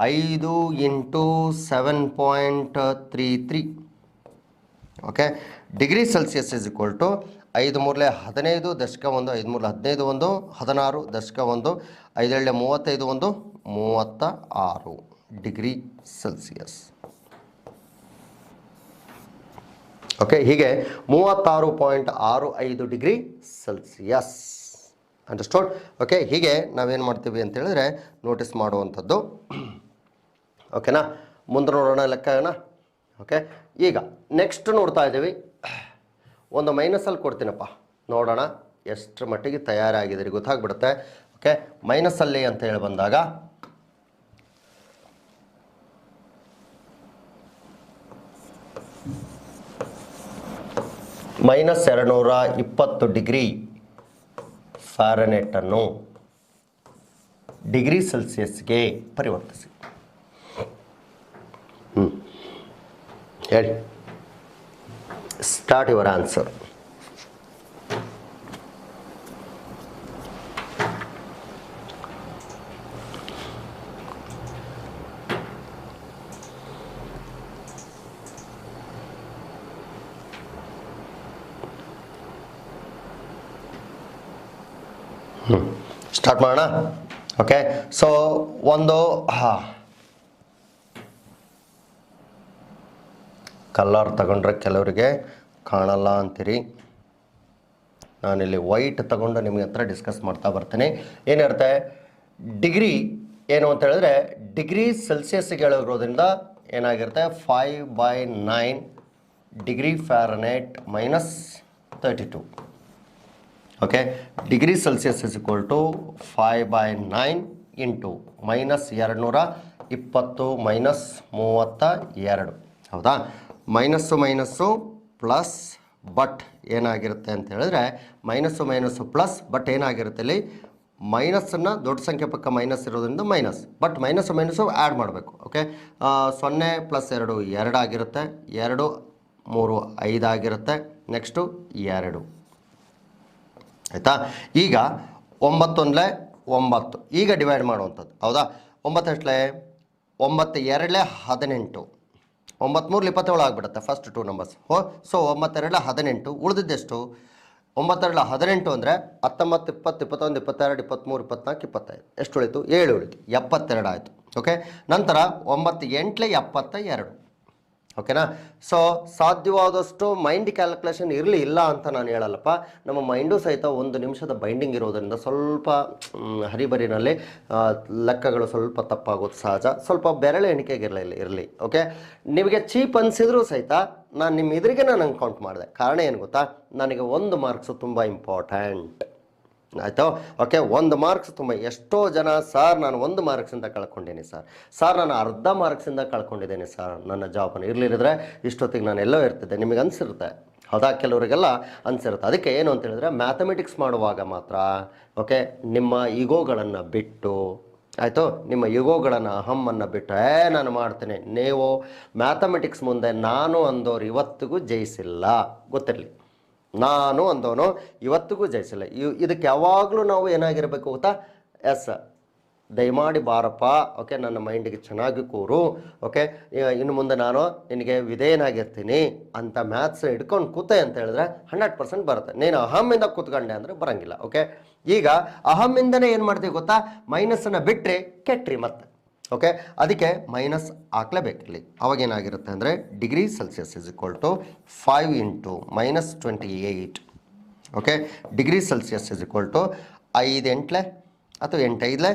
5 into 7.33. Okay, degree Celsius is equal to 5 3 15 ದಶಕ 1 5 3 15 1 16 ದಶಕ 1 5 7 35 1 36 ಡಿಗ್ರಿ ಸೆಲ್ಸಿಯಸ್. ಓಕೆ, ಹೀಗೆ 36.65 ಡಿಗ್ರಿ ಸೆಲ್ಸಿಯಸ್. ಅಂಡರ್ಸ್ಟುಡ್? ಓಕೆ, ಹೀಗೆ ನಾವೇನು ಮಾಡ್ತೀವಿ ಅಂತ ಹೇಳಿದ್ರೆ ನೋಟಿಸ್ ಮಾಡುವಂಥದ್ದು. ಓಕೆನಾ, ಮುಂದೆ ನೋಡೋಣ ಲೆಕ್ಕನ. ಓಕೆ, ಈಗ ನೆಕ್ಸ್ಟ್ ನೋಡ್ತಾ ಇದ್ದೀವಿ. ಒಂದು ಮೈನಸಲ್ಲಿ ಕೊಡ್ತೀನಪ್ಪ, ನೋಡೋಣ ಎಷ್ಟು ಮಟ್ಟಿಗೆ ತಯಾರಾಗಿದ್ದೀರಿ ಗೊತ್ತಾಗ್ಬಿಡುತ್ತೆ. ಓಕೆ, ಮೈನಸಲ್ಲಿ ಅಂತ ಹೇಳಿ ಬಂದಾಗ -220 ಡಿಗ್ರಿ ಫ್ಯಾರನೈಟನ್ನು ಡಿಗ್ರಿ ಸೆಲ್ಸಿಯಸ್ಗೆ ಪರಿವರ್ತಿಸಿ. ಹೇಳಿ, ಸ್ಟಾರ್ಟ್ ಯುವರ್ ಆನ್ಸರ್. ಸ್ಟಾರ್ಟ್ ಮಾಡೋಣ. ಓಕೆ, ಸೊ ಒಂದು ಕಲರ್ ತಗೊಂಡ್ರೆ ಕೆಲವರಿಗೆ ಕಾಣಲ್ಲ ಅಂತೀರಿ. ನಾನಿಲ್ಲಿ ವೈಟ್ ತಗೊಂಡು ನಿಮಗೆ ಹತ್ರ ಡಿಸ್ಕಸ್ ಮಾಡ್ತಾ ಬರ್ತೀನಿ. ಏನಿರುತ್ತೆ ಡಿಗ್ರಿ ಏನು ಅಂತ ಹೇಳಿದ್ರೆ ಡಿಗ್ರಿ ಸೆಲ್ಸಿಯಸ್ಗೆ ಹೇಳಿರೋದ್ರಿಂದ ಏನಾಗಿರುತ್ತೆ 5/9 degree fahrenheit -32. Okay, degree Celsius is equal to 5/9 into -220 -32. ಹೌದಾ, ಮೈನಸ್ಸು ಪ್ಲಸ್ ಬಟ್ ಏನಾಗಿರುತ್ತೆ ಅಂತ ಹೇಳಿದ್ರೆ ಮೈನಸ್ಸು ಪ್ಲಸ್ ಬಟ್ ಏನಾಗಿರುತ್ತೆ ಇಲ್ಲಿ ಮೈನಸ್ಸನ್ನು ದೊಡ್ಡ ಸಂಖ್ಯೆ ಪಕ್ಕ ಮೈನಸ್ ಇರೋದ್ರಿಂದ ಮೈನಸ್, ಬಟ್ ಮೈನಸ್ಸು ಆ್ಯಡ್ ಮಾಡಬೇಕು. ಓಕೆ, 0 + 2 2 ಆಗಿರುತ್ತೆ, 2 3 5 ಆಗಿರುತ್ತೆ, ನೆಕ್ಸ್ಟು 2 ಆಯಿತಾ. ಈಗ 9 1 9 ಈಗ ಡಿವೈಡ್ ಮಾಡುವಂಥದ್ದು. ಹೌದಾ, 9 ಎಷ್ಟಲೇ 9 2 18, 9 3 27 ಆಗಿಬಿಡುತ್ತೆ ಫಸ್ಟ್ 2 ನಂಬರ್ಸ್. ಸೊ 9 2 18, ಉಳಿದಿದ್ದೆಷ್ಟು 9 2 18 ಅಂದರೆ 19 20 21 22 23 24 25 ಎಷ್ಟು ಉಳಿತು 7 ಉಳಿತು, 72 ಆಯಿತು. ಓಕೆ, ನಂತರ 9 8 72. ಓಕೆನಾ. ಸೊ ಸಾಧ್ಯವಾದಷ್ಟು ಮೈಂಡ್ ಕ್ಯಾಲ್ಕುಲೇಷನ್ ಇರಲಿ, ಇಲ್ಲ ಅಂತ ನಾನು ಹೇಳಲ್ಲಪ್ಪ. ನಮ್ಮ ಮೈಂಡು ಸಹಿತ 1 ನಿಮಿಷದ ಬೈಂಡಿಂಗ್ ಇರೋದರಿಂದ ಸ್ವಲ್ಪ ಹರಿಬರಿನಲ್ಲಿ ಲೆಕ್ಕಗಳು ಸ್ವಲ್ಪ ತಪ್ಪಾಗೋದು ಸಹಜ. ಸ್ವಲ್ಪ ಬೆರಳು ಎಣಿಕೆಗೆ ಇರಲಿ. ಓಕೆ, ನಿಮಗೆ ಚೀಪ್ ಅನಿಸಿದ್ರೂ ಸಹಿತ ನಾನು ನಿಮ್ಮ ಎದುರಿಗೆ ನಾನು ಕೌಂಟ್ ಮಾಡಿದೆ. ಕಾರಣ ಏನು ಗೊತ್ತಾ, ನನಗೆ 1 ಮಾರ್ಕ್ಸು ತುಂಬ ಇಂಪಾರ್ಟೆಂಟ್ ಆಯಿತು. ಓಕೆ, 1 ಮಾರ್ಕ್ಸ್ ತುಂಬ. ಎಷ್ಟೋ ಜನ ಸರ್ ನಾನು 1 ಮಾರ್ಕ್ಸಿಂದ ಕಳ್ಕೊಂಡಿದ್ದೀನಿ ಸರ್ ನಾನು ಅರ್ಧ ಮಾರ್ಕ್ಸಿಂದ ಕಳ್ಕೊಂಡಿದ್ದೀನಿ ಸರ್ ನನ್ನ ಜಾಬನ್ನು, ಇರಲಿರಿದ್ರೆ ಇಷ್ಟೊತ್ತಿಗೆ ನಾನು ಎಲ್ಲೋ ಇರ್ತಿದ್ದೆ, ನಿಮಗೆ ಅನಿಸಿರುತ್ತೆ. ಹೌದಾ, ಕೆಲವರಿಗೆಲ್ಲ ಅನಿಸಿರುತ್ತೆ. ಅದಕ್ಕೆ ಏನು ಅಂತ ಹೇಳಿದ್ರೆ ಮ್ಯಾಥಮೆಟಿಕ್ಸ್ ಮಾಡುವಾಗ ಮಾತ್ರ ಓಕೆ ನಿಮ್ಮ ಈಗೋಗಳನ್ನು ಬಿಟ್ಟು ಆಯಿತು, ನಿಮ್ಮ ಈಗೋಗಳನ್ನು ಅಹಮ್ಮನ್ನು ಬಿಟ್ಟು ನಾನು ಮಾಡ್ತೀನಿ. ನೀವು ಮ್ಯಾಥಮೆಟಿಕ್ಸ್ ಮುಂದೆ ನಾನು ಅಂದೋರು ಇವತ್ತಿಗೂ ಜಯಿಸಿಲ್ಲ, ಗೊತ್ತಿರಲಿ. ನಾನು ಅಂದವನು ಇವತ್ತಿಗೂ ಜಯಿಸಿಲ್ಲ. ಇದಕ್ಕೆ ಯಾವಾಗಲೂ ನಾವು ಏನಾಗಿರಬೇಕು ಗೊತ್ತಾ, ಎಸ್ ದಯಮಾಡಿ ಬಾರಪ್ಪ, ಓಕೆ ನನ್ನ ಮೈಂಡಿಗೆ ಚೆನ್ನಾಗಿ ಕೂರು, ಓಕೆ ಇನ್ನು ಮುಂದೆ ನಾನು ನಿನಗೆ ವಿಧೇಯನಾಗಿರ್ತೀನಿ ಅಂತ ಮ್ಯಾಥ್ಸ್ ಹಿಡ್ಕೊಂಡು ಕೂತೆ ಅಂತ ಹೇಳಿದ್ರೆ 100% ಬರುತ್ತೆ. ನೀನು ಅಹಮ್ಮಿಂದ ಕೂತ್ಕೊಂಡೆ ಅಂದರೆ ಬರೋಂಗಿಲ್ಲ. ಓಕೆ, ಈಗ ಅಹಮ್ಮಿಂದನೇ ಏನು ಮಾಡ್ತೀವಿ ಗೊತ್ತಾ, ಮೈನಸ್ಸನ್ನು ಬಿಟ್ಟರೆ ಕೆಟ್ರಿ ಮತ್ತೆ. ಓಕೆ, ಅದಕ್ಕೆ ಮೈನಸ್ ಹಾಕ್ಲೇಬೇಕಿಲ್ಲಿ. ಅವಾಗೇನಾಗಿರುತ್ತೆ ಅಂದರೆ degree Celsius is equal to 5 into -28. Okay, degree Celsius is equal to 5 8 ಅಥವಾ 8 5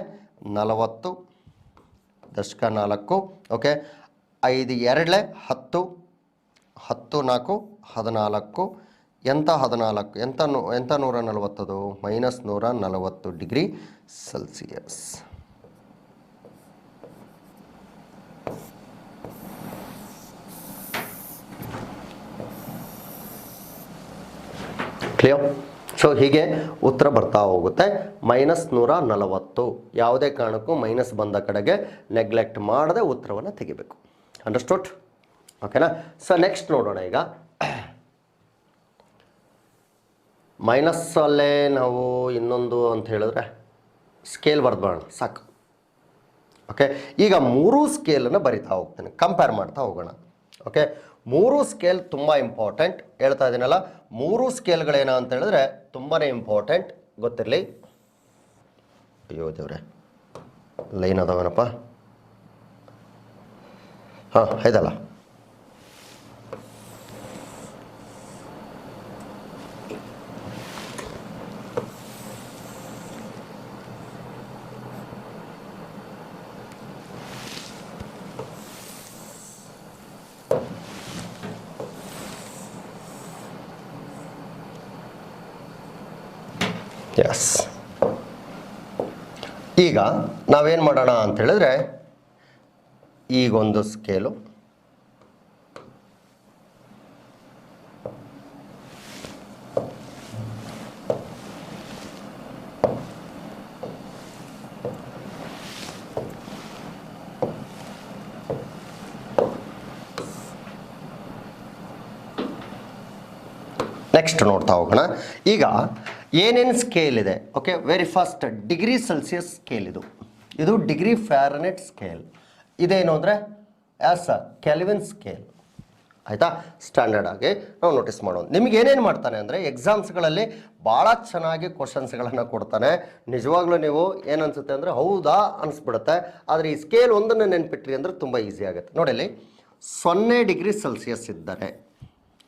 40 ದಶಕ 4. ಓಕೆ, 5 2 10 10 4 14. ಎಂಥ 14 ಎಂಥ 140 ಅದು -140 ಡಿಗ್ರಿ ಸೆಲ್ಸಿಯಸ್. ಕ್ಲಿಯರ್. ಸೊ ಹೀಗೆ ಉತ್ತರ ಬರ್ತಾ ಹೋಗುತ್ತೆ. -140. ಯಾವುದೇ ಕಾರಣಕ್ಕೂ ಮೈನಸ್ ಬಂದ ಕಡೆಗೆ ನೆಗ್ಲೆಕ್ಟ್ ಮಾಡದೆ ಉತ್ತರವನ್ನು ತೆಗಿಬೇಕು. ಅಂಡರ್ಸ್ಟುಡ್? ಓಕೆನಾ. ಸೊ ನೆಕ್ಸ್ಟ್ ನೋಡೋಣ. ಈಗ ಮೈನಸ್ಸಲ್ಲೇ ನಾವು ಇನ್ನೊಂದು ಅಂತ ಹೇಳಿದ್ರೆ ಸ್ಕೇಲ್ ಬರೆದ್ಬೋಣ ಸಾಕು. ಓಕೆ, ಈಗ 3 ಸ್ಕೇಲನ್ನು ಬರಿತಾ ಹೋಗ್ತೇನೆ, ಕಂಪೇರ್ ಮಾಡ್ತಾ ಹೋಗೋಣ. ಓಕೆ, 3 ಸ್ಕೇಲ್ ತುಂಬ ಇಂಪಾರ್ಟೆಂಟ್ ಹೇಳ್ತಾ ಇದ್ದೀನಲ್ಲ. 3 ಸ್ಕೇಲ್ಗಳೇನು ಅಂತ ಹೇಳಿದ್ರೆ ತುಂಬಾ ಇಂಪಾರ್ಟೆಂಟ್, ಗೊತ್ತಿರಲಿ. ಅಯ್ಯೋ ದೇವ್ರೆ, ಲೈನ್ ಅದಾವನಪ್ಪ. ಹಾಂ ಇದಲ್ಲ. ಎಸ್, ಈಗ ನಾವೇನು ಮಾಡೋಣ ಅಂತ ಹೇಳಿದ್ರೆ ಈಗೊಂದು ಸ್ಕೇಲು, ನೆಕ್ಸ್ಟ್ ನೋಡ್ತಾ ಹೋಗೋಣ. ಈಗ ಏನೇನು ಸ್ಕೇಲ್ ಇದೆ? Okay, very first degree Celsius scale. ಇದು ಡಿಗ್ರಿ ಫ್ಯಾರನೈಟ್ ಸ್ಕೇಲ್. ಇದೇನು ಅಂದರೆ ಆಸ್ ಕೆಲ್ವಿನ್ ಸ್ಕೇಲ್ ಆಯಿತಾ. ಸ್ಟ್ಯಾಂಡರ್ಡ್ ಆಗಿ ನಾವು ನೋಟಿಸ್ ಮಾಡೋಣ. ನಿಮ್ಗೆ ಏನೇನು ಮಾಡ್ತಾನೆ ಅಂದರೆ ಎಕ್ಸಾಮ್ಸ್ಗಳಲ್ಲಿ ಭಾಳ ಚೆನ್ನಾಗಿ ಕ್ವಶನ್ಸ್ಗಳನ್ನು ಕೊಡ್ತಾನೆ. ನಿಜವಾಗ್ಲೂ ನೀವು ಏನನ್ಸುತ್ತೆ ಅಂದರೆ ಹೌದಾ ಅನಿಸ್ಬಿಡುತ್ತೆ. ಆದರೆ ಈ ಸ್ಕೇಲ್ ಒಂದನ್ನು ನೆನ್ಪಿಟ್ರಿ ಅಂದರೆ ತುಂಬ ಈಸಿ ಆಗುತ್ತೆ. ನೋಡಿ ಅಲ್ಲಿ 0 ಡಿಗ್ರಿ ಸೆಲ್ಸಿಯಸ್ ಇದ್ದರೆ,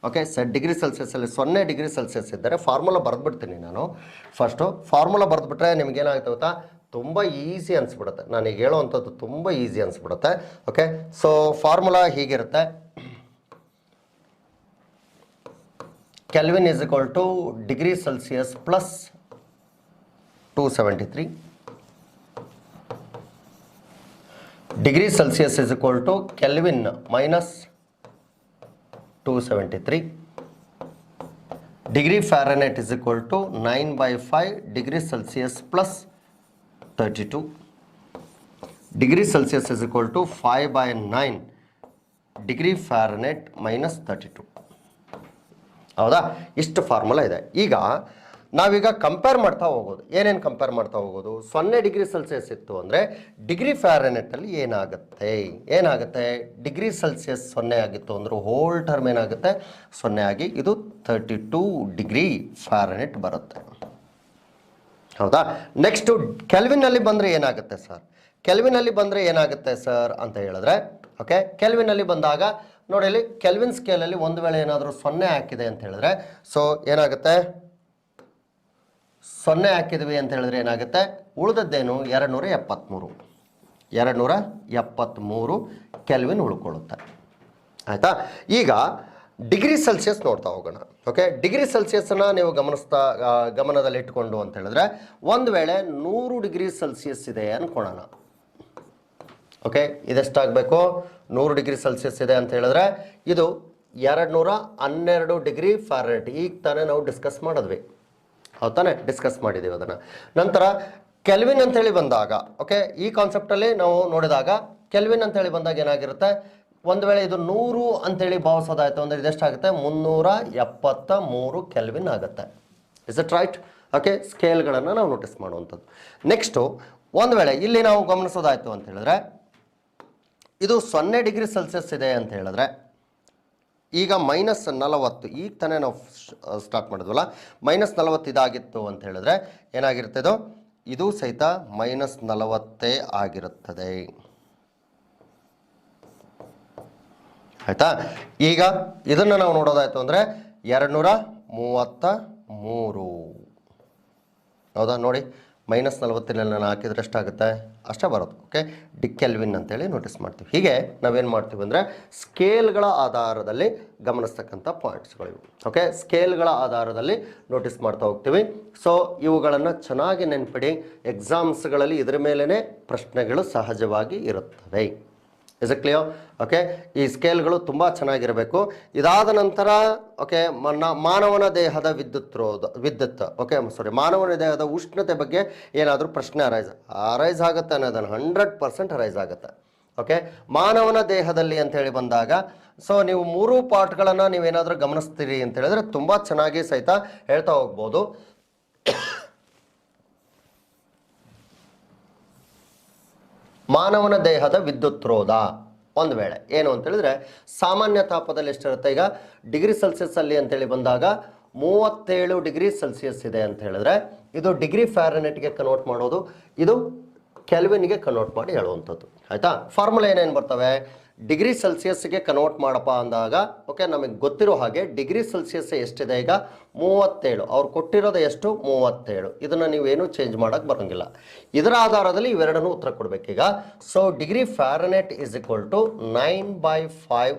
ಓಕೆ ಡಿಗ್ರಿ ಸೆಲ್ಸಿಯಸಲ್ಲಿ 0 ಡಿಗ್ರಿ ಸೆಲ್ಸಿಯಸ್ ಇದ್ದರೆ ಫಾರ್ಮುಲಾ ಬರೆದ್ಬಿಡ್ತೀನಿ ನಾನು. ಫಸ್ಟು ಫಾರ್ಮುಲಾ ಬರೆದ್ಬಿಟ್ರೆ ನಿಮಗೇನಾಗುತ್ತೆ ಗೊತ್ತಾ, ತುಂಬ ಈಸಿ ಅನಿಸ್ಬಿಡುತ್ತೆ. ನಾನೀಗ ಹೇಳೋವಂಥದ್ದು ತುಂಬ ಈಸಿ ಅನಿಸ್ಬಿಡುತ್ತೆ. ಓಕೆ, ಸೊ ಫಾರ್ಮುಲಾ ಹೀಗಿರುತ್ತೆ. Kelvin is equal to degree Celsius plus 273. Degree Celsius is equal to Kelvin minus 273. Degree Fahrenheit is equal to 9/5 degree Celsius plus 32. Degree Celsius is equal to 5/9 degree Fahrenheit minus 32. ಹೌದಾ, ಇಷ್ಟು ಫಾರ್ಮುಲಾ ಇದೆ. ಈಗ ನಾವೀಗ ಕಂಪೇರ್ ಮಾಡ್ತಾ ಹೋಗೋದು. ಏನೇನು ಕಂಪೇರ್ ಮಾಡ್ತಾ ಹೋಗೋದು? 0 ಡಿಗ್ರಿ ಸೆಲ್ಸಿಯಸ್ ಇತ್ತು ಅಂದರೆ ಡಿಗ್ರಿ ಫ್ಯಾರನೆಟಲ್ಲಿ ಏನಾಗುತ್ತೆ ಡಿಗ್ರಿ ಸೆಲ್ಸಿಯಸ್ 0 ಆಗಿತ್ತು ಅಂದ್ರೆ ಹೋಲ್ ಟರ್ಮ್ ಏನಾಗುತ್ತೆ 0 ಆಗಿ ಇದು 32 ಡಿಗ್ರಿ ಫ್ಯಾರನೆಟ್ ಬರುತ್ತೆ. ಹೌದಾ. ನೆಕ್ಸ್ಟು ಕೆಲ್ವಿನಲ್ಲಿ ಬಂದರೆ ಏನಾಗುತ್ತೆ ಸರ್? ಕೆಲ್ವಿನಲ್ಲಿ ಬಂದರೆ ಏನಾಗುತ್ತೆ ಸರ್ ಅಂತ ಹೇಳಿದ್ರೆ, ಓಕೆ ಕೆಲ್ವಿನಲ್ಲಿ ಬಂದಾಗ ನೋಡಿ ಇಲ್ಲಿ ಕೆಲ್ವಿನ್ ಸ್ಕೇಲಲ್ಲಿ ಒಂದು ವೇಳೆ ಏನಾದರೂ 0 ಹಾಕಿದೆ ಅಂತ ಹೇಳಿದ್ರೆ, ಸೊ ಏನಾಗುತ್ತೆ 0 ಹಾಕಿದ್ವಿ ಅಂತ ಹೇಳಿದ್ರೆ ಏನಾಗುತ್ತೆ, ಉಳಿದದ್ದೇನು 273 ಕೆಲ್ವಿನ್ ಉಳ್ಕೊಳ್ಳುತ್ತೆ. ಆಯಿತಾ. ಈಗ ಡಿಗ್ರಿ ಸೆಲ್ಸಿಯಸ್ ನೋಡ್ತಾ ಹೋಗೋಣ. ಓಕೆ, ಡಿಗ್ರಿ ಸೆಲ್ಸಿಯಸ್ನ ನೀವು ಗಮನದಲ್ಲಿ ಇಟ್ಕೊಂಡು ಅಂತ ಹೇಳಿದ್ರೆ, ಒಂದು ವೇಳೆ 100 ಡಿಗ್ರಿ ಸೆಲ್ಸಿಯಸ್ ಇದೆ ಅಂದ್ಕೊಳ್ಳೋಣ. ಓಕೆ, ಇದೆಷ್ಟಾಗಬೇಕು 100 ಡಿಗ್ರಿ ಸೆಲ್ಸಿಯಸ್ ಇದೆ ಅಂತ ಹೇಳಿದ್ರೆ ಇದು 212 ಡಿಗ್ರಿ ಫ್ಯಾರನೆಟ್. ಈಗ ತಾನೇ ನಾವು ಡಿಸ್ಕಸ್ ಮಾಡಿದ್ವಿ, ಹೌದು ತಾನೆ, ಡಿಸ್ಕಸ್ ಮಾಡಿದ್ದೀವಿ ಅದನ್ನು. ನಂತರ ಕೆಲ್ವಿನ್ ಅಂತೇಳಿ ಬಂದಾಗ, ಓಕೆ ಈ ಕಾನ್ಸೆಪ್ಟಲ್ಲಿ ನಾವು ನೋಡಿದಾಗ ಕೆಲ್ವಿನ್ ಅಂತೇಳಿ ಬಂದಾಗ ಏನಾಗಿರುತ್ತೆ, ಒಂದು ವೇಳೆ ಇದು 100 ಅಂತೇಳಿ ಭಾವಿಸೋದಾಯಿತು ಅಂದರೆ ಇದೆಷ್ಟಾಗುತ್ತೆ 373 ಕೆಲ್ವಿನ್ ಆಗುತ್ತೆ. Is it right? ಓಕೆ, ಸ್ಕೇಲ್ಗಳನ್ನು ನಾವು ನೋಟಿಸ್ ಮಾಡುವಂಥದ್ದು. ನೆಕ್ಸ್ಟು ಒಂದು ವೇಳೆ ಇಲ್ಲಿ ನಾವು ಗಮನಿಸೋದಾಯಿತು ಅಂತ ಹೇಳಿದ್ರೆ ಇದು 0 ಡಿಗ್ರಿ ಸೆಲ್ಸಿಯಸ್ ಇದೆ ಅಂತ ಹೇಳಿದ್ರೆ ಈಗ -40, ಈಗ ತಾನೇ ನಾವು ಸ್ಟಾರ್ಟ್ ಮಾಡಿದ್ವಲ್ಲ, -40 ಇದಾಗಿತ್ತು ಅಂತ ಹೇಳಿದ್ರೆ ಏನಾಗಿರುತ್ತೆ, ಇದು ಸಹಿತ -40 ಆಗಿರುತ್ತದೆ. ಆಯಿತಾ. ಈಗ ಇದನ್ನು ನಾವು ನೋಡೋದಾಯಿತು ಅಂದರೆ 233. ಹೌದಾ, ನೋಡಿ -40 ನಾನು ಹಾಕಿದ್ರೆ ಎಷ್ಟಾಗುತ್ತೆ ಅಷ್ಟೇ ಬರೋದು. ಓಕೆ, ಕೆಲ್ವಿನ್ ಅಂತೇಳಿ ನೋಟಿಸ್ ಮಾಡ್ತೀವಿ. ಹೀಗೆ ನಾವೇನು ಮಾಡ್ತೀವಿ ಅಂದರೆ ಸ್ಕೇಲ್ಗಳ ಆಧಾರದಲ್ಲಿ ಗಮನಿಸ್ತಕ್ಕಂಥ ಪಾಯಿಂಟ್ಸ್ಗಳಿವು. ಓಕೆ, ಸ್ಕೇಲ್ಗಳ ಆಧಾರದಲ್ಲಿ ನೋಟಿಸ್ ಮಾಡ್ತಾ ಹೋಗ್ತೀವಿ. ಸೊ ಇವುಗಳನ್ನು ಚೆನ್ನಾಗಿ ನೆನ್ಪಿಡಿ. ಎಕ್ಸಾಮ್ಸ್ಗಳಲ್ಲಿ ಇದರ ಮೇಲೇ ಪ್ರಶ್ನೆಗಳು ಸಹಜವಾಗಿ ಇರುತ್ತವೆ. Is it clear? ಓಕೆ, ಈ ಸ್ಕೇಲ್ಗಳು ತುಂಬ ಚೆನ್ನಾಗಿರಬೇಕು. ಇದಾದ ನಂತರ ಓಕೆ ಮಾನವನ ದೇಹದ ಮಾನವನ ದೇಹದ ಉಷ್ಣತೆ ಬಗ್ಗೆ ಏನಾದರೂ ಪ್ರಶ್ನೆ ಅರೈಸ್ ಆಗುತ್ತೆ ಅನ್ನೋದನ್ನು 100% ಅರೈಸ್ ಆಗುತ್ತೆ. ಓಕೆ, ಮಾನವನ ದೇಹದಲ್ಲಿ ಅಂತೇಳಿ ಬಂದಾಗ ಸೊ ನೀವು 3 ಪಾರ್ಟ್ಗಳನ್ನು ನೀವೇನಾದರೂ ಗಮನಿಸ್ತೀರಿ ಅಂತ ಹೇಳಿದ್ರೆ ತುಂಬ ಚೆನ್ನಾಗಿ ಸಹಿತ ಹೇಳ್ತಾ ಹೋಗ್ಬೋದು. ಮಾನವನ ದೇಹದ ವಿದ್ಯುತ್ರೋಧ ಒಂದು ವೇಳೆ ಏನು ಅಂತ ಹೇಳಿದ್ರೆ ಸಾಮಾನ್ಯ ತಾಪದಲ್ಲಿ ಎಷ್ಟಿರುತ್ತೆ, ಈಗ ಡಿಗ್ರಿ ಸೆಲ್ಸಿಯಸ್ ಅಲ್ಲಿ ಅಂತೇಳಿ ಬಂದಾಗ 37 ಡಿಗ್ರಿ ಸೆಲ್ಸಿಯಸ್ ಇದೆ ಅಂತ ಹೇಳಿದ್ರೆ ಇದು ಡಿಗ್ರಿ ಫ್ಯಾರನೆಟ್ಗೆ ಕನ್ವರ್ಟ್ ಮಾಡೋದು, ಇದು ಕೆಲ್ವಿನ್ಗೆ ಕನ್ವರ್ಟ್ ಮಾಡಿ ಹೇಳುವಂಥದ್ದು. ಆಯಿತಾ. ಫಾರ್ಮುಲಾ ಏನೇನು ಬರ್ತವೆ, ಡಿಗ್ರಿ ಸೆಲ್ಸಿಯಸ್ಗೆ ಕನ್ವರ್ಟ್ ಮಾಡಪ್ಪ ಅಂದಾಗ ಓಕೆ ನಮಗೆ ಗೊತ್ತಿರೋ ಹಾಗೆ ಡಿಗ್ರಿ ಸೆಲ್ಸಿಯಸ್ ಎಷ್ಟಿದೆ ಈಗ 37, ಅವ್ರು ಕೊಟ್ಟಿರೋದು ಎಷ್ಟು 37. ಇದನ್ನು ನೀವೇನು ಚೇಂಜ್ ಮಾಡೋಕ್ಕೆ ಬರೋಂಗಿಲ್ಲ. ಇದರ ಆಧಾರದಲ್ಲಿ ಇವೆರಡನ್ನೂ ಉತ್ತರ ಕೊಡಬೇಕೀಗ. So degree Fahrenheit is equal to 9/5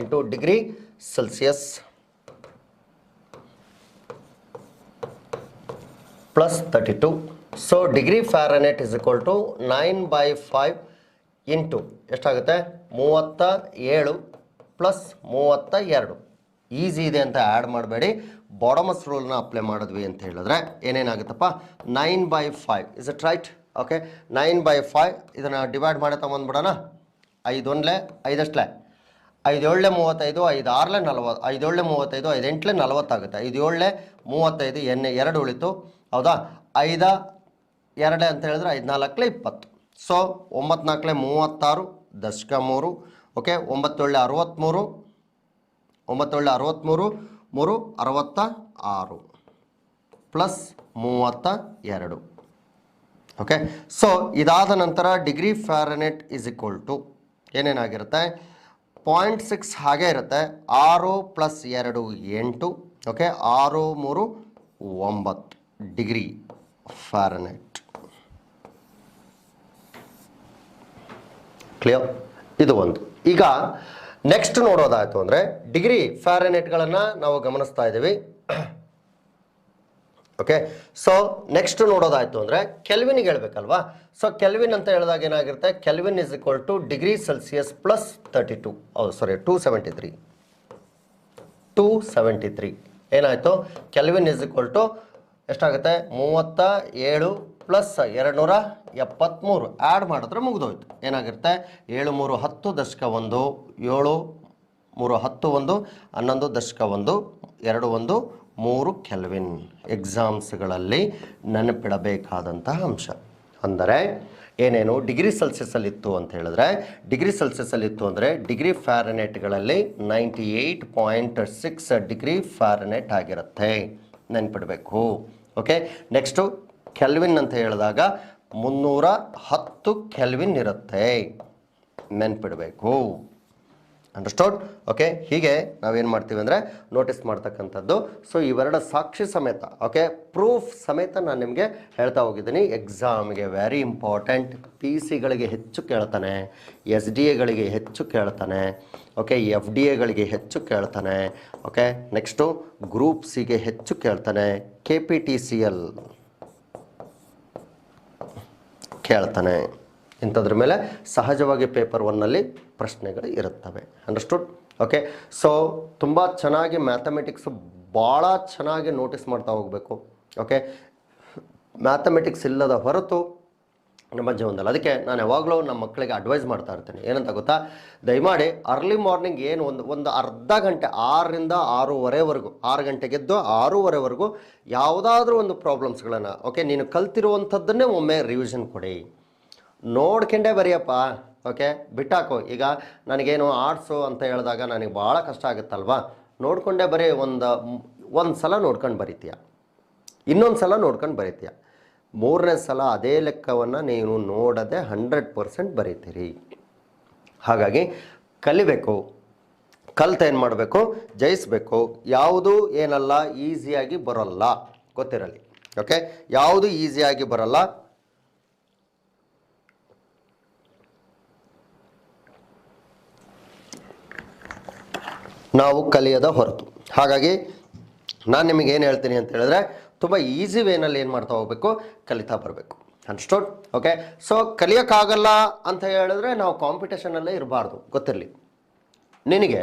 into degree Celsius plus 32. So degree Fahrenheit is equal to 9/5 into ಎಷ್ಟಾಗುತ್ತೆ 37 ಪ್ಲಸ್ 32. ಈಸಿ ಇದೆ ಅಂತ ಆ್ಯಡ್ ಮಾಡಬೇಡಿ, ಬಾಡಮಸ್ ರೂಲ್ನ ಅಪ್ಲೈ ಮಾಡಿದ್ವಿ ಅಂತ ಹೇಳಿದ್ರೆ ಏನೇನಾಗುತ್ತಪ್ಪ 9/5. Is it right? ಓಕೆ, 9/5 ಇದನ್ನು ಡಿವೈಡ್ ಮಾಡಿ ತಗೊಂಡ್ಬಿಡೋಣ. 5 1 5 ಅಷ್ಟೇ, 5 7 35, 5 6 40, 5 7 35, 5 8 40 ಆಗುತ್ತೆ. 5 7 35, ಎಣ್ಣೆ 2 ಉಳಿತು. ಹೌದಾ, 5 2 ಅಂತ ಹೇಳಿದ್ರೆ 5 4 20. ಸೊ 9 4 36, ದಶಕ 3. Okay, 9 7 63, 9 63 3 66 plus 32. ಓಕೆ, ಸೊ ಇದಾದ ನಂತರ degree Fahrenheit is equal to ಏನೇನಾಗಿರುತ್ತೆ 0.6 ಹಾಗೆ ಇರುತ್ತೆ. 6 plus 2 8. Okay, 6 3 9 degree Fahrenheit. Clear? ಇದು ಒಂದು. ಈಗ ನೆಕ್ಸ್ಟ್ ನೋಡೋದಾಯಿತು ಅಂದರೆ ಡಿಗ್ರಿ ಫ್ಯಾರನೆಟ್ಗಳನ್ನು ನಾವು ಗಮನಿಸ್ತಾ ಇದ್ದೀವಿ. ಓಕೆ, ಸೊ ನೆಕ್ಸ್ಟ್ ನೋಡೋದಾಯಿತು ಅಂದರೆ ಕೆಲ್ವಿನಿಗೆ ಹೇಳ್ಬೇಕಲ್ವಾ. ಸೊ ಕೆಲ್ವಿನ್ ಅಂತ ಹೇಳಿದಾಗ ಏನಾಗಿರುತ್ತೆ, kelvin is equal to degree Celsius plus 32. Sorry 273 ಏನಾಯಿತು, ಕೆಲ್ವಿನ್ ಇಸ್ ಈಕ್ವಲ್ ಟು ಎಷ್ಟಾಗುತ್ತೆ 37 ಪ್ಲಸ್ 273 ಆ್ಯಡ್ ಮಾಡಿದ್ರೆ ಮುಗಿದೋಯ್ತು. ಏನಾಗಿರುತ್ತೆ 7 3 10 ದಶಕ 1 7 3 10 1 11 ದಶಕ 1 2 1 3 ಕೆಲ್ವಿನ್. ಎಕ್ಸಾಮ್ಸ್ಗಳಲ್ಲಿ ನೆನಪಿಡಬೇಕಾದಂತಹ ಅಂಶ ಅಂದರೆ ಏನೇನು ಡಿಗ್ರಿ ಸೆಲ್ಸಿಯಸ್ಸಲ್ಲಿತ್ತು ಅಂತ ಹೇಳಿದ್ರೆ, ಡಿಗ್ರಿ ಸೆಲ್ಸಿಯಸ್ಸಲ್ಲಿತ್ತು ಅಂದರೆ ಡಿಗ್ರಿ ಫ್ಯಾರನೆಟ್ಗಳಲ್ಲಿ 98.6 ಡಿಗ್ರಿ ಫ್ಯಾರನೆಟ್ ಆಗಿರುತ್ತೆ, ನೆನಪಿಡಬೇಕು. ಓಕೆ, ನೆಕ್ಸ್ಟು ಕೆಲ್ವಿನ್ ಅಂತ ಹೇಳಿದಾಗ 310 ಕೆಲ್ವಿನ್ ಇರುತ್ತೆ, ನೆನಪಿಡಬೇಕು. ಅಂಡರ್ಸ್ಟೋಡ್? ಓಕೆ, ಹೀಗೆ ನಾವೇನು ಮಾಡ್ತೀವಿ ಅಂದರೆ ನೋಟಿಸ್ ಮಾಡ್ತಕ್ಕಂಥದ್ದು. ಸೊ ಇವೆರಡು ಸಾಕ್ಷಿ ಸಮೇತ, ಓಕೆ, ಪ್ರೂಫ್ ಸಮೇತ ನಾನು ನಿಮಗೆ ಹೇಳ್ತಾ ಹೋಗಿದ್ದೀನಿ. ಎಕ್ಸಾಮ್ಗೆ ವೆರಿ ಇಂಪಾರ್ಟೆಂಟ್. ಪಿ ಸಿಗಳಿಗೆ ಹೆಚ್ಚು ಕೇಳ್ತಾನೆ, ಎಸ್ ಡಿ ಎಗಳಿಗೆ ಹೆಚ್ಚು ಕೇಳ್ತಾನೆ, ಓಕೆ, ಎಫ್ ಡಿ ಎಗಳಿಗೆ ಹೆಚ್ಚು ಕೇಳ್ತಾನೆ. ಓಕೆ, ನೆಕ್ಸ್ಟು ಗ್ರೂಪ್ ಸಿಗೆ ಹೆಚ್ಚು ಕೇಳ್ತಾನೆ, K P T C L ಕೇಳ್ತಾನೆ. ಇಂಥದ್ರ ಮೇಲೆ ಸಹಜವಾಗಿ ಪೇಪರ್ 1ನಲ್ಲಿ ಪ್ರಶ್ನೆಗಳು ಇರುತ್ತವೆ. ಅಂಡರ್ಸ್ಟುಡ್? ಓಕೆ, ಸೊ ತುಂಬ ಚೆನ್ನಾಗಿ ಮ್ಯಾಥಮೆಟಿಕ್ಸ್ ಭಾಳ ಚೆನ್ನಾಗಿ ನೋಟಿಸ್ ಮಾಡ್ತಾ ಹೋಗಬೇಕು. ಓಕೆ, ಮ್ಯಾಥಮೆಟಿಕ್ಸ್ ಇಲ್ಲದ ಹೊರತು ನಮ್ಮ ಜೀವನದಲ್ಲಿ, ಅದಕ್ಕೆ ನಾನು ಯಾವಾಗಲೂ ನಮ್ಮ ಮಕ್ಕಳಿಗೆ ಅಡ್ವೈಸ್ ಮಾಡ್ತಾ ಇರ್ತೀನಿ. ಏನಂತ ಗೊತ್ತಾ, ದಯಮಾಡಿ ಅರ್ಲಿ ಮಾರ್ನಿಂಗ್ ಏನು ಒಂದು ಅರ್ಧ ಗಂಟೆ 6ರಿಂದ 6:30ವರೆಗೂ, 6 ಗಂಟೆಗೆದ್ದು 6:30ವರೆಗೂ ಯಾವುದಾದ್ರೂ ಒಂದು ಪ್ರಾಬ್ಲಮ್ಸ್ಗಳನ್ನು, ಓಕೆ, ನೀನು ಕಲ್ತಿರುವಂಥದ್ದನ್ನೇ ಒಮ್ಮೆ ರಿವಿಷನ್ ಕೊಡಿ, ನೋಡ್ಕೊಂಡೇ ಬರೆಯಪ್ಪ. ಓಕೆ, ಬಿಟ್ಟಾಕು. ಈಗ ನನಗೇನು ಆರ್ಟ್ಸು ಅಂತ ಹೇಳಿದಾಗ ನನಗೆ ಭಾಳ ಕಷ್ಟ ಆಗುತ್ತಲ್ವಾ, ನೋಡಿಕೊಂಡೇ ಬರೀ ಒಂದು ಸಲ ನೋಡ್ಕೊಂಡು ಬರಿತೀಯ, ಇನ್ನೊಂದು ಸಲ ನೋಡ್ಕೊಂಡು ಬರಿತೀಯ, 3ನೇ ಸಲ ಅದೇ ಲೆಕ್ಕವನ್ನು ನೀನು ನೋಡದೆ 100% ಬರೀತೀರಿ. ಹಾಗಾಗಿ ಕಲಿಬೇಕು, ಕಲ್ತು ಏನು ಮಾಡಬೇಕು, ಜಯಿಸಬೇಕು. ಯಾವುದು ಏನಲ್ಲ ಈಸಿಯಾಗಿ ಬರೋಲ್ಲ, ಗೊತ್ತಿರಲಿ. ಓಕೆ, ಯಾವುದು ಈಸಿಯಾಗಿ ಬರೋಲ್ಲ. ನಾವು ಕಲಿಯದ ಹೊರತು. ಹಾಗಾಗಿ ನಾನು ನಿಮಗೆ ಏನು ಹೇಳ್ತೀನಿ ಅಂತ ಹೇಳಿದ್ರೆ, ತುಂಬ ಈಸಿ ವೇನಲ್ಲಿ ಏನು ಮಾಡ್ತಾ ಹೋಗಬೇಕು, ಕಲಿತಾ ಬರಬೇಕು. ಅಂಡರ್ಸ್ಟುಡ್? ಓಕೆ, ಸೊ ಕಲಿಯೋಕ್ಕಾಗಲ್ಲ ಅಂತ ಹೇಳಿದ್ರೆ ನಾವು ಕಾಂಪಿಟೇಷನಲ್ಲೇ ಇರಬಾರ್ದು, ಗೊತ್ತಿರಲಿ. ನಿನಗೆ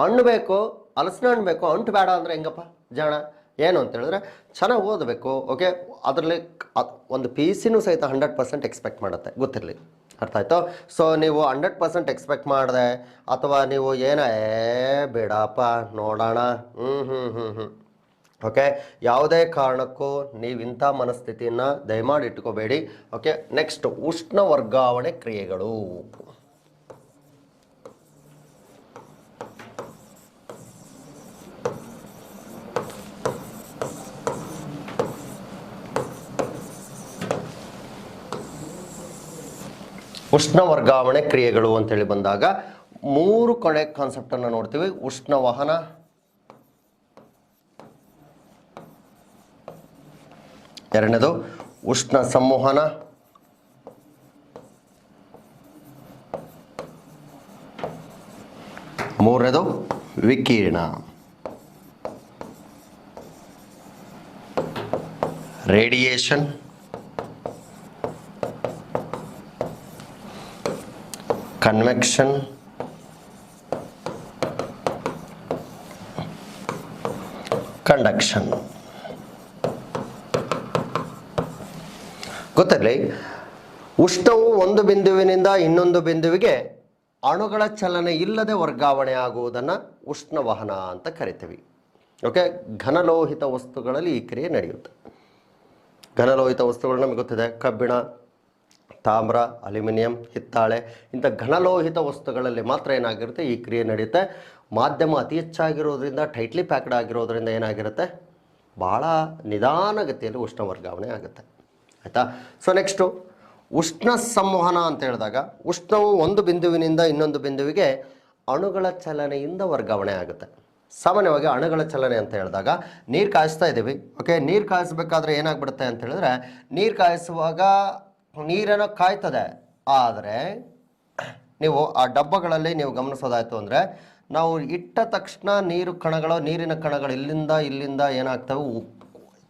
ಹಣ್ಣು ಬೇಕು, ಹಲಸಿನ ಹಣ್ಣು ಬೇಕು, ಅಂಟು ಬೇಡ ಅಂದರೆ ಹೆಂಗಪ್ಪ ಜಾಣ? ಏನು ಅಂತ ಹೇಳಿದ್ರೆ ಚೆನ್ನಾಗಿ ಓದಬೇಕು. ಓಕೆ, ಅದರಲ್ಲಿ ಒಂದು ಪಿ ಸಿನೂ ಸಹಿತ 100% ಎಕ್ಸ್ಪೆಕ್ಟ್ ಮಾಡುತ್ತೆ, ಗೊತ್ತಿರಲಿ. ಅರ್ಥ ಆಯಿತು? ಸೊ ನೀವು 100% ಎಕ್ಸ್ಪೆಕ್ಟ್ ಮಾಡಿದೆ, ಅಥವಾ ನೀವು ಬೇಡಪ್ಪ ನೋಡೋಣ, ಓಕೆ, ಯಾವುದೇ ಕಾರಣಕ್ಕೂ ನೀವು ಇಂಥ ಮನಸ್ಥಿತಿಯನ್ನು ದಯಮಾಡಿ ಇಟ್ಕೋಬೇಡಿ. ಓಕೆ, ನೆಕ್ಸ್ಟ್ ಉಷ್ಣ ವರ್ಗಾವಣೆ ಕ್ರಿಯೆಗಳು. ಉಷ್ಣ ವರ್ಗಾವಣೆ ಕ್ರಿಯೆಗಳು ಅಂತೇಳಿ ಬಂದಾಗ 3 ಕಡೆ ಕಾನ್ಸೆಪ್ಟನ್ನು ನೋಡ್ತೀವಿ. ಉಷ್ಣ ವಹನ, ಎರಡನೇದು ಉಷ್ಣ ಸಂವಹನ, ಮೂರನೇದು ವಿಕಿರಣ. Radiation, convection, conduction. ಗೊತ್ತಿರಲಿ, ಉಷ್ಣವು ಒಂದು ಬಿಂದುವಿನಿಂದ ಇನ್ನೊಂದು ಬಿಂದುವಿಗೆ ಅಣುಗಳ ಚಲನೆ ಇಲ್ಲದೆ ವರ್ಗಾವಣೆ ಆಗುವುದನ್ನು ಉಷ್ಣವಹನ ಅಂತ ಕರಿತೀವಿ. ಓಕೆ, ಘನಲೋಹಿತ ವಸ್ತುಗಳಲ್ಲಿ ಈ ಕ್ರಿಯೆ ನಡೆಯುತ್ತೆ. ಘನಲೋಹಿತ ವಸ್ತುಗಳು ನಮಗೆ ಗೊತ್ತಿದೆ, ಕಬ್ಬಿಣ, ತಾಮ್ರ, ಅಲ್ಯೂಮಿನಿಯಂ, ಹಿತ್ತಾಳೆ, ಇಂಥ ಘನಲೋಹಿತ ವಸ್ತುಗಳಲ್ಲಿ ಮಾತ್ರ ಏನಾಗಿರುತ್ತೆ, ಈ ಕ್ರಿಯೆ ನಡೆಯುತ್ತೆ. ಮಾಧ್ಯಮ ಅತಿ ಹೆಚ್ಚಾಗಿರೋದ್ರಿಂದ ಟೈಟ್ಲಿ ಪ್ಯಾಕ್ಡ್ ಆಗಿರೋದ್ರಿಂದ ಏನಾಗಿರುತ್ತೆ, ಭಾಳ ನಿಧಾನಗತಿಯಲ್ಲಿ ಉಷ್ಣ ವರ್ಗಾವಣೆ ಆಗುತ್ತೆ. ಆಯಿತಾ. ಸೊ ನೆಕ್ಸ್ಟು ಉಷ್ಣ ಸಂವಹನ ಅಂತ ಹೇಳಿದಾಗ ಉಷ್ಣವು ಒಂದು ಬಿಂದುವಿನಿಂದ ಇನ್ನೊಂದು ಬಿಂದುವಿಗೆ ಅಣುಗಳ ಚಲನೆಯಿಂದ ವರ್ಗಾವಣೆ ಆಗುತ್ತೆ. ಸಾಮಾನ್ಯವಾಗಿ ಅಣುಗಳ ಚಲನೆ ಅಂತ ಹೇಳಿದಾಗ ನೀರು ಕಾಯಿಸ್ತಾ ಇದ್ದೀವಿ. ಓಕೆ, ನೀರು ಕಾಯಿಸ್ಬೇಕಾದ್ರೆ ಏನಾಗ್ಬಿಡುತ್ತೆ ಅಂತ ಹೇಳಿದ್ರೆ, ನೀರು ಕಾಯಿಸುವಾಗ ನೀರನ್ನು ಕಾಯ್ತದೆ. ಆದರೆ ನೀವು ಆ ಡಬ್ಬಗಳಲ್ಲಿ ನೀವು ಗಮನಿಸೋದಾಯಿತು ಅಂದರೆ, ನಾವು ಇಟ್ಟ ತಕ್ಷಣ ನೀರಿನ ಕಣಗಳು ಇಲ್ಲಿಂದ ಏನಾಗ್ತವೆ,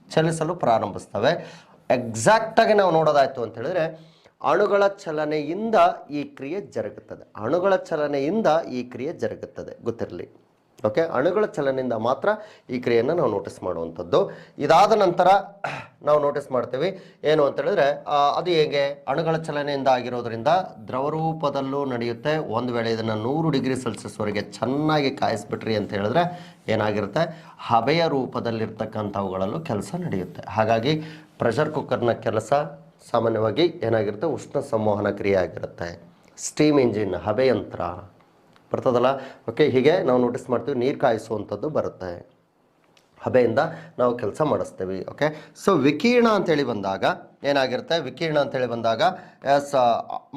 ಚಲಿಸಲು ಪ್ರಾರಂಭಿಸ್ತವೆ. ಎಕ್ಸಾಕ್ಟಾಗಿ ನಾವು ನೋಡೋದಾಯಿತು ಅಂತ ಹೇಳಿದ್ರೆ, ಅಣುಗಳ ಚಲನೆಯಿಂದ ಈ ಕ್ರಿಯೆ ಜರುಗುತ್ತದೆ. ಗೊತ್ತಿರಲಿ. ಓಕೆ, ಅಣುಗಳ ಚಲನೆಯಿಂದ ಮಾತ್ರ ಈ ಕ್ರಿಯೆಯನ್ನು ನಾವು ನೋಟಿಸ್ ಮಾಡುವಂಥದ್ದು. ಇದಾದ ನಂತರ ನಾವು ನೋಟಿಸ್ ಮಾಡ್ತೀವಿ ಏನು ಅಂತ ಹೇಳಿದ್ರೆ, ಅದು ಹೇಗೆ ಅಣುಗಳ ಚಲನೆಯಿಂದ ಆಗಿರೋದ್ರಿಂದ ದ್ರವ ರೂಪದಲ್ಲೂ ನಡೆಯುತ್ತೆ. ಒಂದು ವೇಳೆ ಇದನ್ನು 100 ಡಿಗ್ರಿ ಸೆಲ್ಸಿಯಸ್ವರೆಗೆ ಚೆನ್ನಾಗಿ ಕಾಯಿಸ್ಬಿಟ್ರಿ ಅಂತ ಹೇಳಿದ್ರೆ ಏನಾಗಿರುತ್ತೆ, ಹಬೆಯ ರೂಪದಲ್ಲಿರ್ತಕ್ಕಂಥವುಗಳಲ್ಲೂ ಕೆಲಸ ನಡೆಯುತ್ತೆ. ಹಾಗಾಗಿ ಪ್ರೆಷರ್ ಕುಕ್ಕರ್ನ ಕೆಲಸ ಸಾಮಾನ್ಯವಾಗಿ ಏನಾಗಿರುತ್ತೆ, ಉಷ್ಣ ಸಂವಹನ ಕ್ರಿಯೆ ಆಗಿರುತ್ತೆ. ಸ್ಟೀಮ್ ಇಂಜಿನ್, ಹಬೆಯಂತ್ರ ಬರ್ತದಲ್ಲ. ಓಕೆ, ಹೀಗೆ ನಾವು ನೋಟಿಸ್ ಮಾಡ್ತೀವಿ. ನೀರು ಕಾಯಿಸುವಂಥದ್ದು ಬರುತ್ತೆ, ಹಬೆಯಿಂದ ನಾವು ಕೆಲಸ ಮಾಡಿಸ್ತೀವಿ. ಓಕೆ, ಸೊ ವಿಕಿರಣ ಅಂತೇಳಿ ಬಂದಾಗ ಏನಾಗಿರುತ್ತೆ,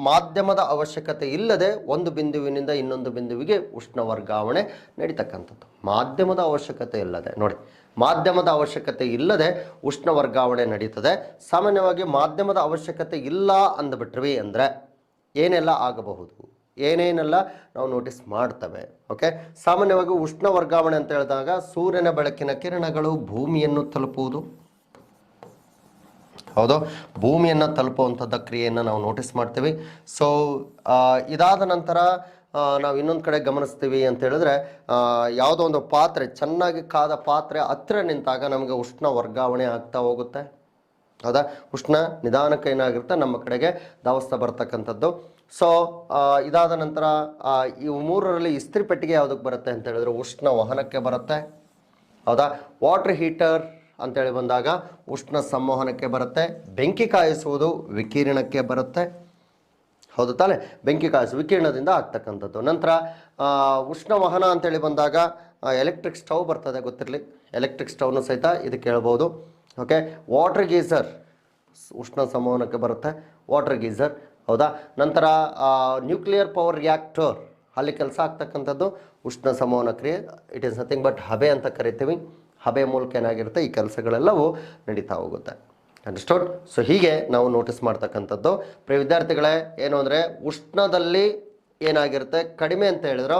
ಮಾಧ್ಯಮದ ಅವಶ್ಯಕತೆ ಇಲ್ಲದೆ ಒಂದು ಬಿಂದುವಿನಿಂದ ಇನ್ನೊಂದು ಬಿಂದುವಿಗೆ ಉಷ್ಣ ವರ್ಗಾವಣೆ ನಡೀತಕ್ಕಂಥದ್ದು. ಮಾಧ್ಯಮದ ಅವಶ್ಯಕತೆ ಇಲ್ಲದೆ ಉಷ್ಣ ವರ್ಗಾವಣೆ ನಡೀತದೆ. ಸಾಮಾನ್ಯವಾಗಿ ಮಾಧ್ಯಮದ ಅವಶ್ಯಕತೆ ಇಲ್ಲ ಅಂದುಬಿಟ್ರಿ ಅಂದರೆ ಏನೆಲ್ಲ ಆಗಬಹುದು, ಏನೇನೆಲ್ಲ ನಾವು ನೋಟಿಸ್ ಮಾಡ್ತವೆ. ಓಕೆ, ಸಾಮಾನ್ಯವಾಗಿ ಉಷ್ಣ ವರ್ಗಾವಣೆ ಅಂತ ಹೇಳಿದಾಗ ಸೂರ್ಯನ ಬೆಳಕಿನ ಕಿರಣಗಳು ಭೂಮಿಯನ್ನು ತಲುಪುವುದು. ಹೌದು, ಭೂಮಿಯನ್ನು ತಲುಪುವಂಥದ್ದು ಕ್ರಿಯೆಯನ್ನು ನಾವು ನೋಟಿಸ್ ಮಾಡ್ತೀವಿ. ಸೊ ಇದಾದ ನಂತರ ನಾವು ಇನ್ನೊಂದು ಕಡೆ ಗಮನಿಸ್ತೀವಿ ಅಂತ ಹೇಳಿದ್ರೆ, ಯಾವುದೋ ಒಂದು ಪಾತ್ರೆ, ಚೆನ್ನಾಗಿ ಕಾದ ಪಾತ್ರೆ ಹತ್ತಿರ ನಿಂತಾಗ ನಮಗೆ ಉಷ್ಣ ವರ್ಗಾವಣೆ ಆಗ್ತಾ ಹೋಗುತ್ತೆ. ಹೌದಾ, ಉಷ್ಣ ನಿಧಾನಕ್ಕೆ ಏನಾಗಿರುತ್ತೆ, ನಮ್ಮ ಕಡೆಗೆ ಧಾವಿಸ್ತಾ ಬರ್ತಕ್ಕಂಥದ್ದು. ಸೊ ಇದಾದ ನಂತರ ಈ ಮೂರರಲ್ಲಿ ಇಸ್ತ್ರಿ ಪೆಟ್ಟಿಗೆ ಯಾವುದಕ್ಕೆ ಬರುತ್ತೆ ಅಂತ ಹೇಳಿದ್ರೆ ಉಷ್ಣ ವಹನಕ್ಕೆ ಬರುತ್ತೆ. ಹೌದಾ, ವಾಟರ್ ಹೀಟರ್ ಅಂತೇಳಿ ಬಂದಾಗ ಉಷ್ಣ ಸಂವಹನಕ್ಕೆ ಬರುತ್ತೆ. ಬೆಂಕಿ ಕಾಯಿಸುವುದು ವಿಕಿರಣಕ್ಕೆ ಬರುತ್ತೆ. ಹೌದು ತಾನೆ, ಬೆಂಕಿ ಕಾಯಿಸು ವಿಕಿರಣದಿಂದ ಆಗ್ತಕ್ಕಂಥದ್ದು. ನಂತರ ಉಷ್ಣ ವಹನ ಅಂತೇಳಿ ಬಂದಾಗ ಎಲೆಕ್ಟ್ರಿಕ್ ಸ್ಟವ್ ಬರ್ತದೆ, ಗೊತ್ತಿರಲಿ. ಎಲೆಕ್ಟ್ರಿಕ್ ಸ್ಟವ್ನು ಸಹಿತ ಇದಕ್ಕೆ ಹೇಳ್ಬೋದು. ಓಕೆ, ವಾಟರ್ ಗೀಸರ್ ಉಷ್ಣ ಸಂವಹನಕ್ಕೆ ಬರುತ್ತೆ, ವಾಟರ್ ಗೀಸರ್. ಹೌದಾ, ನಂತರ ನ್ಯೂಕ್ಲಿಯರ್ ಪವರ್ ರಿಯಾಕ್ಟರ್, ಅಲ್ಲಿ ಕೆಲಸ ಆಗ್ತಕ್ಕಂಥದ್ದು ಉಷ್ಣ ಸಂವಹನ ಕ್ರಿಯೆ. ಇಟ್ ಈಸ್ ನಥಿಂಗ್ ಬಟ್ ಹಬೆ ಅಂತ ಕರಿತೀವಿ. ಹಬೆ ಮೂಲಕ ಏನಾಗಿರುತ್ತೆ, ಈ ಕೆಲಸಗಳೆಲ್ಲವೂ ನಡೀತಾ ಹೋಗುತ್ತೆ. ಅಂಡರ್ಸ್ಟುಡ್. ಸೊ ಹೀಗೆ ನಾವು ನೋಟಿಸ್ ಮಾಡ್ತಕ್ಕಂಥದ್ದು. ವಿದ್ಯಾರ್ಥಿಗಳೇ, ಏನು ಅಂದರೆ ಉಷ್ಣದಲ್ಲಿ ಏನಾಗಿರುತ್ತೆ, ಕಡಿಮೆ ಅಂತ ಹೇಳಿದ್ರೆ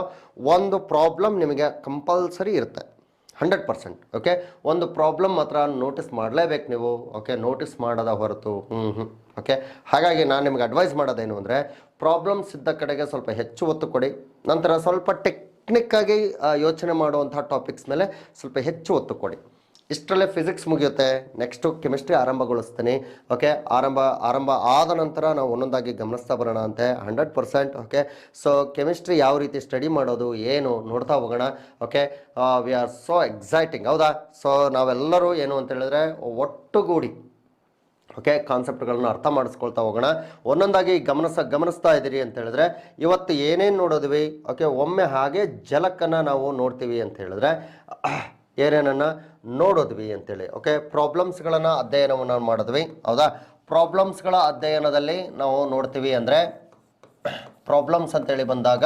ಒಂದು ಪ್ರಾಬ್ಲಮ್ ನಿಮಗೆ ಕಂಪಲ್ಸರಿ ಇರುತ್ತೆ, 100%. ಓಕೆ, ಒಂದು ಪ್ರಾಬ್ಲಮ್ ಮಾತ್ರ ನೋಟಿಸ್ ಮಾಡಲೇಬೇಕು ನೀವು. ಓಕೆ, ನೋಟಿಸ್ ಮಾಡೋದ ಹೊರತು ಓಕೆ. ಹಾಗಾಗಿ ನಾನು ನಿಮಗೆ ಅಡ್ವೈಸ್ ಮಾಡೋದೇನು ಅಂದರೆ, ಪ್ರಾಬ್ಲಮ್ಸ್ ಇದ್ದ ಕಡೆಗೆ ಸ್ವಲ್ಪ ಹೆಚ್ಚು ಒತ್ತು ಕೊಡಿ. ನಂತರ ಸ್ವಲ್ಪ ಟೆಕ್ನಿಕ್ಕಾಗಿ ಯೋಚನೆ ಮಾಡುವಂಥ ಟಾಪಿಕ್ಸ್ ಮೇಲೆ ಸ್ವಲ್ಪ ಹೆಚ್ಚು ಒತ್ತು ಕೊಡಿ. ಇಷ್ಟರಲ್ಲೇ ಫಿಸಿಕ್ಸ್ ಮುಗಿಯುತ್ತೆ. ನೆಕ್ಸ್ಟು ಕೆಮಿಸ್ಟ್ರಿ ಆರಂಭಗೊಳಿಸ್ತೀನಿ. ಓಕೆ, ಆರಂಭ ಆದ ನಂತರ ನಾವು ಒಂದೊಂದಾಗಿ ಗಮನಿಸ್ತಾ ಬರೋಣ ಅಂತೆ 100%. ಓಕೆ, ಸೊ ಕೆಮಿಸ್ಟ್ರಿ ಯಾವ ರೀತಿ ಸ್ಟಡಿ ಮಾಡೋದು ಏನು ನೋಡ್ತಾ ಹೋಗೋಣ. Okay, we are so exciting. ಹೌದಾ, ಸೊ ನಾವೆಲ್ಲರೂ ಏನು ಅಂತ ಹೇಳಿದ್ರೆ ಒಟ್ಟುಗೂಡಿ ಓಕೆ ಕಾನ್ಸೆಪ್ಟ್ಗಳನ್ನ ಅರ್ಥ ಮಾಡಿಸ್ಕೊಳ್ತಾ ಹೋಗೋಣ. ಒಂದೊಂದಾಗಿ ಗಮನಿಸ್ತಾ ಇದ್ದೀರಿ ಅಂತ ಹೇಳಿದ್ರೆ ಇವತ್ತು ಏನೇನು ನೋಡೋದ್ವಿ. ಓಕೆ, ಒಮ್ಮೆ ಹಾಗೆ ಜಲಕ್ಕನ್ನು ನಾವು ನೋಡ್ತೀವಿ ಅಂತ ಹೇಳಿದ್ರೆ ಏನೇನನ್ನು ನೋಡೋದ್ವಿ ಅಂತೇಳಿ. ಓಕೆ, ಪ್ರಾಬ್ಲಮ್ಸ್ಗಳನ್ನು ಅಧ್ಯಯನವನ್ನು ಮಾಡಿದ್ವಿ. ಹೌದಾ, ಪ್ರಾಬ್ಲಮ್ಸ್ಗಳ ಅಧ್ಯಯನದಲ್ಲಿ ನಾವು ನೋಡ್ತೀವಿ ಅಂದರೆ ಪ್ರಾಬ್ಲಮ್ಸ್ ಅಂತೇಳಿ ಬಂದಾಗ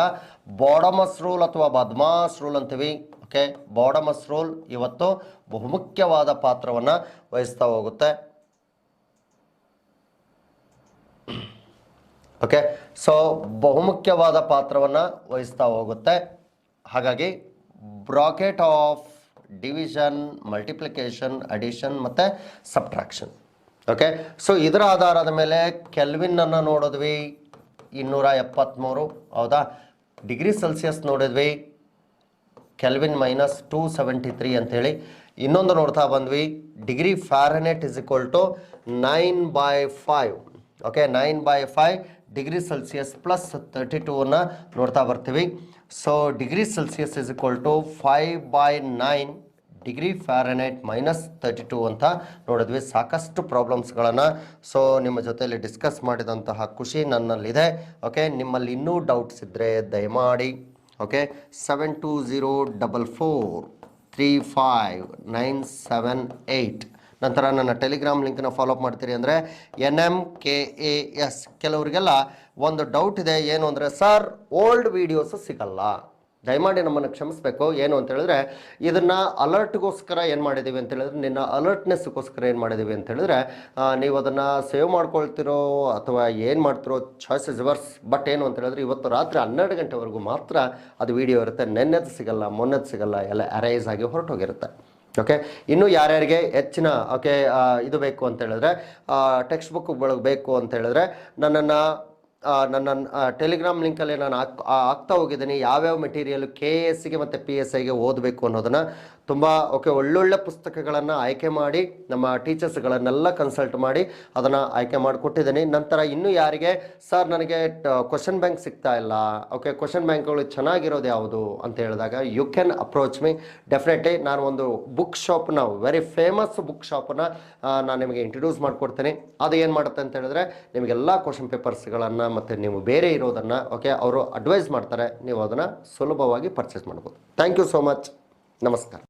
ಬಾಡಮಸ್ ರೂಲ್ ಅಥವಾ ಬದ್ಮಾಸ್ ರೂಲ್ ಅಂತೀವಿ. ಓಕೆ, ಬಾಡಮಸ್ ರೂಲ್ ಇವತ್ತು ಬಹುಮುಖ್ಯವಾದ ಪಾತ್ರವನ್ನು ವಹಿಸ್ತಾ ಹೋಗುತ್ತೆ. ಓಕೆ, ಸೊ ಬಹುಮುಖ್ಯವಾದ ಪಾತ್ರವನ್ನು ವಹಿಸ್ತಾ ಹೋಗುತ್ತೆ. ಹಾಗಾಗಿ bracket of division, multiplication, addition ಮತ್ತು ಸಬ್ಟ್ರಾಕ್ಷನ್. ಓಕೆ, ಸೊ ಇದರ ಆಧಾರದ ಮೇಲೆ ಕೆಲ್ವಿನ್ನನ್ನು ನೋಡಿದ್ವಿ 273. ಹೌದಾ, ಡಿಗ್ರಿ ಸೆಲ್ಸಿಯಸ್ ನೋಡಿದ್ವಿ ಕೆಲ್ವಿನ್ -273 ಅಂಥೇಳಿ. ಇನ್ನೊಂದು ನೋಡ್ತಾ ಬಂದ್ವಿ degree Fahrenheit is equal to 9/5. Okay, 9/5 degree Celsius plus 32 ನೋಡ್ತಾ ಬರ್ತೀವಿ. So degree Celsius is equal to 5/9 degree fahrenheit -32 ಅಂತ ನೋಡಿದ್ವಿ. ಸಾಕಷ್ಟು ಪ್ರಾಬ್ಲಮ್ಸ್ಗಳನ್ನು ಸೊ ನಿಮ್ಮ ಜೊತೆಯಲ್ಲಿ ಡಿಸ್ಕಸ್ ಮಾಡಿದಂತಹ ಖುಷಿ ನನ್ನಲ್ಲಿದೆ. ಓಕೆ, ನಿಮ್ಮಲ್ಲಿ ಇನ್ನೂ ಡೌಟ್ಸ್ ಇದ್ದರೆ ದಯಮಾಡಿ ಓಕೆ 72043597 ನಂತರ ನನ್ನ ಟೆಲಿಗ್ರಾಮ್ ಲಿಂಕ್ನ ಫಾಲೋಅಪ್ ಮಾಡ್ತೀರಿ ಅಂದರೆ NMKAS. ಕೆಲವರಿಗೆಲ್ಲ ಒಂದು ಡೌಟ್ ಇದೆ, ಏನು ಅಂದರೆ ಸರ್ ಓಲ್ಡ್ ವೀಡಿಯೋಸು ಸಿಗಲ್ಲ. ದಯಮಾಡಿ ನಮ್ಮನ್ನು ಕ್ಷಮಿಸಬೇಕು. ಏನು ಅಂತ ಹೇಳಿದ್ರೆ ಇದನ್ನು ಅಲರ್ಟ್ಗೋಸ್ಕರ ಏನು ಮಾಡಿದ್ದೀವಿ ಅಂತ ಹೇಳಿದ್ರೆ, ನಿನ್ನ ಅಲರ್ಟ್ನೆಸ್ಗೋಸ್ಕರ ಏನು ಮಾಡಿದ್ದೀವಿ ಅಂತ ಹೇಳಿದ್ರೆ, ನೀವು ಅದನ್ನು ಸೇವ್ ಮಾಡ್ಕೊಳ್ತಿರೋ ಅಥವಾ ಏನು ಮಾಡ್ತಿರೋ ಚಾಯ್ಸ್ ಇಸ್ ಯುವರ್ಸ್. ಬಟ್ ಏನು ಅಂತ ಹೇಳಿದ್ರೆ ಇವತ್ತು ರಾತ್ರಿ 12 ಗಂಟೆವರೆಗೂ ಮಾತ್ರ ಅದು ವಿಡಿಯೋ ಇರುತ್ತೆ. ನೆನ್ನೆದು ಸಿಗಲ್ಲ, ಮೊನ್ನೆದು ಸಿಗಲ್ಲ, ಎಲ್ಲ ಅರೈಸ್ ಆಗಿ ಹೊರಟೋಗಿರುತ್ತೆ. ಓಕೆ, ಇನ್ನು ಯಾರ್ಯಾರಿಗೆ ಹೆಚ್ಚಿನ ಇದು ಬೇಕು ಅಂತ ಹೇಳಿದ್ರೆ, ಟೆಕ್ಸ್ಟ್ ಬುಕ್ ಬೇಕು ಅಂತ ಹೇಳಿದ್ರೆ ನನ್ನ ಟೆಲಿಗ್ರಾಮ್ ಲಿಂಕಲ್ಲಿ ನಾನು ಆಗ್ತಾ ಹೋಗಿದ್ದೀನಿ. ಯಾವ್ಯಾವ ಮೆಟೀರಿಯಲ್ KSಗೆ ಮತ್ತು PSIಗೆ ಓದಬೇಕು ಅನ್ನೋದನ್ನು ತುಂಬ ಒಳ್ಳೊಳ್ಳೆ ಪುಸ್ತಕಗಳನ್ನು ಆಯ್ಕೆ ಮಾಡಿ ನಮ್ಮ ಟೀಚರ್ಸ್ಗಳನ್ನೆಲ್ಲ ಕನ್ಸಲ್ಟ್ ಮಾಡಿ ಅದನ್ನು ಆಯ್ಕೆ ಮಾಡಿಕೊಟ್ಟಿದ್ದೀನಿ. ನಂತರ ಇನ್ನು ಯಾರಿಗೆ ಸರ್ ನನಗೆ ಕ್ವಶನ್ ಬ್ಯಾಂಕ್ ಸಿಗ್ತಾ ಇಲ್ಲ, ಕ್ವಶನ್ ಬ್ಯಾಂಕ್ಗಳು ಚೆನ್ನಾಗಿರೋದು ಯಾವುದು ಅಂತ ಹೇಳಿದಾಗ you can approach me. Definitely ನಾನು ಒಂದು ಬುಕ್ ಶಾಪ್ನ, ವೆರಿ ಫೇಮಸ್ ಬುಕ್ ಶಾಪನ್ನ ನಾನು ನಿಮಗೆ ಇಂಟ್ರೊಡ್ಯೂಸ್ ಮಾಡಿಕೊಡ್ತೀನಿ. ಅದು ಏನು ಮಾಡುತ್ತೆ ಅಂತ ಹೇಳಿದ್ರೆ ನಿಮಗೆಲ್ಲ ಕ್ವಶನ್ ಪೇಪರ್ಸ್ಗಳನ್ನು ಮತ್ತು ನೀವು ಬೇರೆ ಇರೋದನ್ನು ಅವರು ಅಡ್ವೈಸ್ ಮಾಡ್ತಾರೆ, ನೀವು ಅದನ್ನು ಸುಲಭವಾಗಿ ಪರ್ಚೇಸ್ ಮಾಡ್ಬೋದು. Thank you so much. ನಮಸ್ಕಾರ.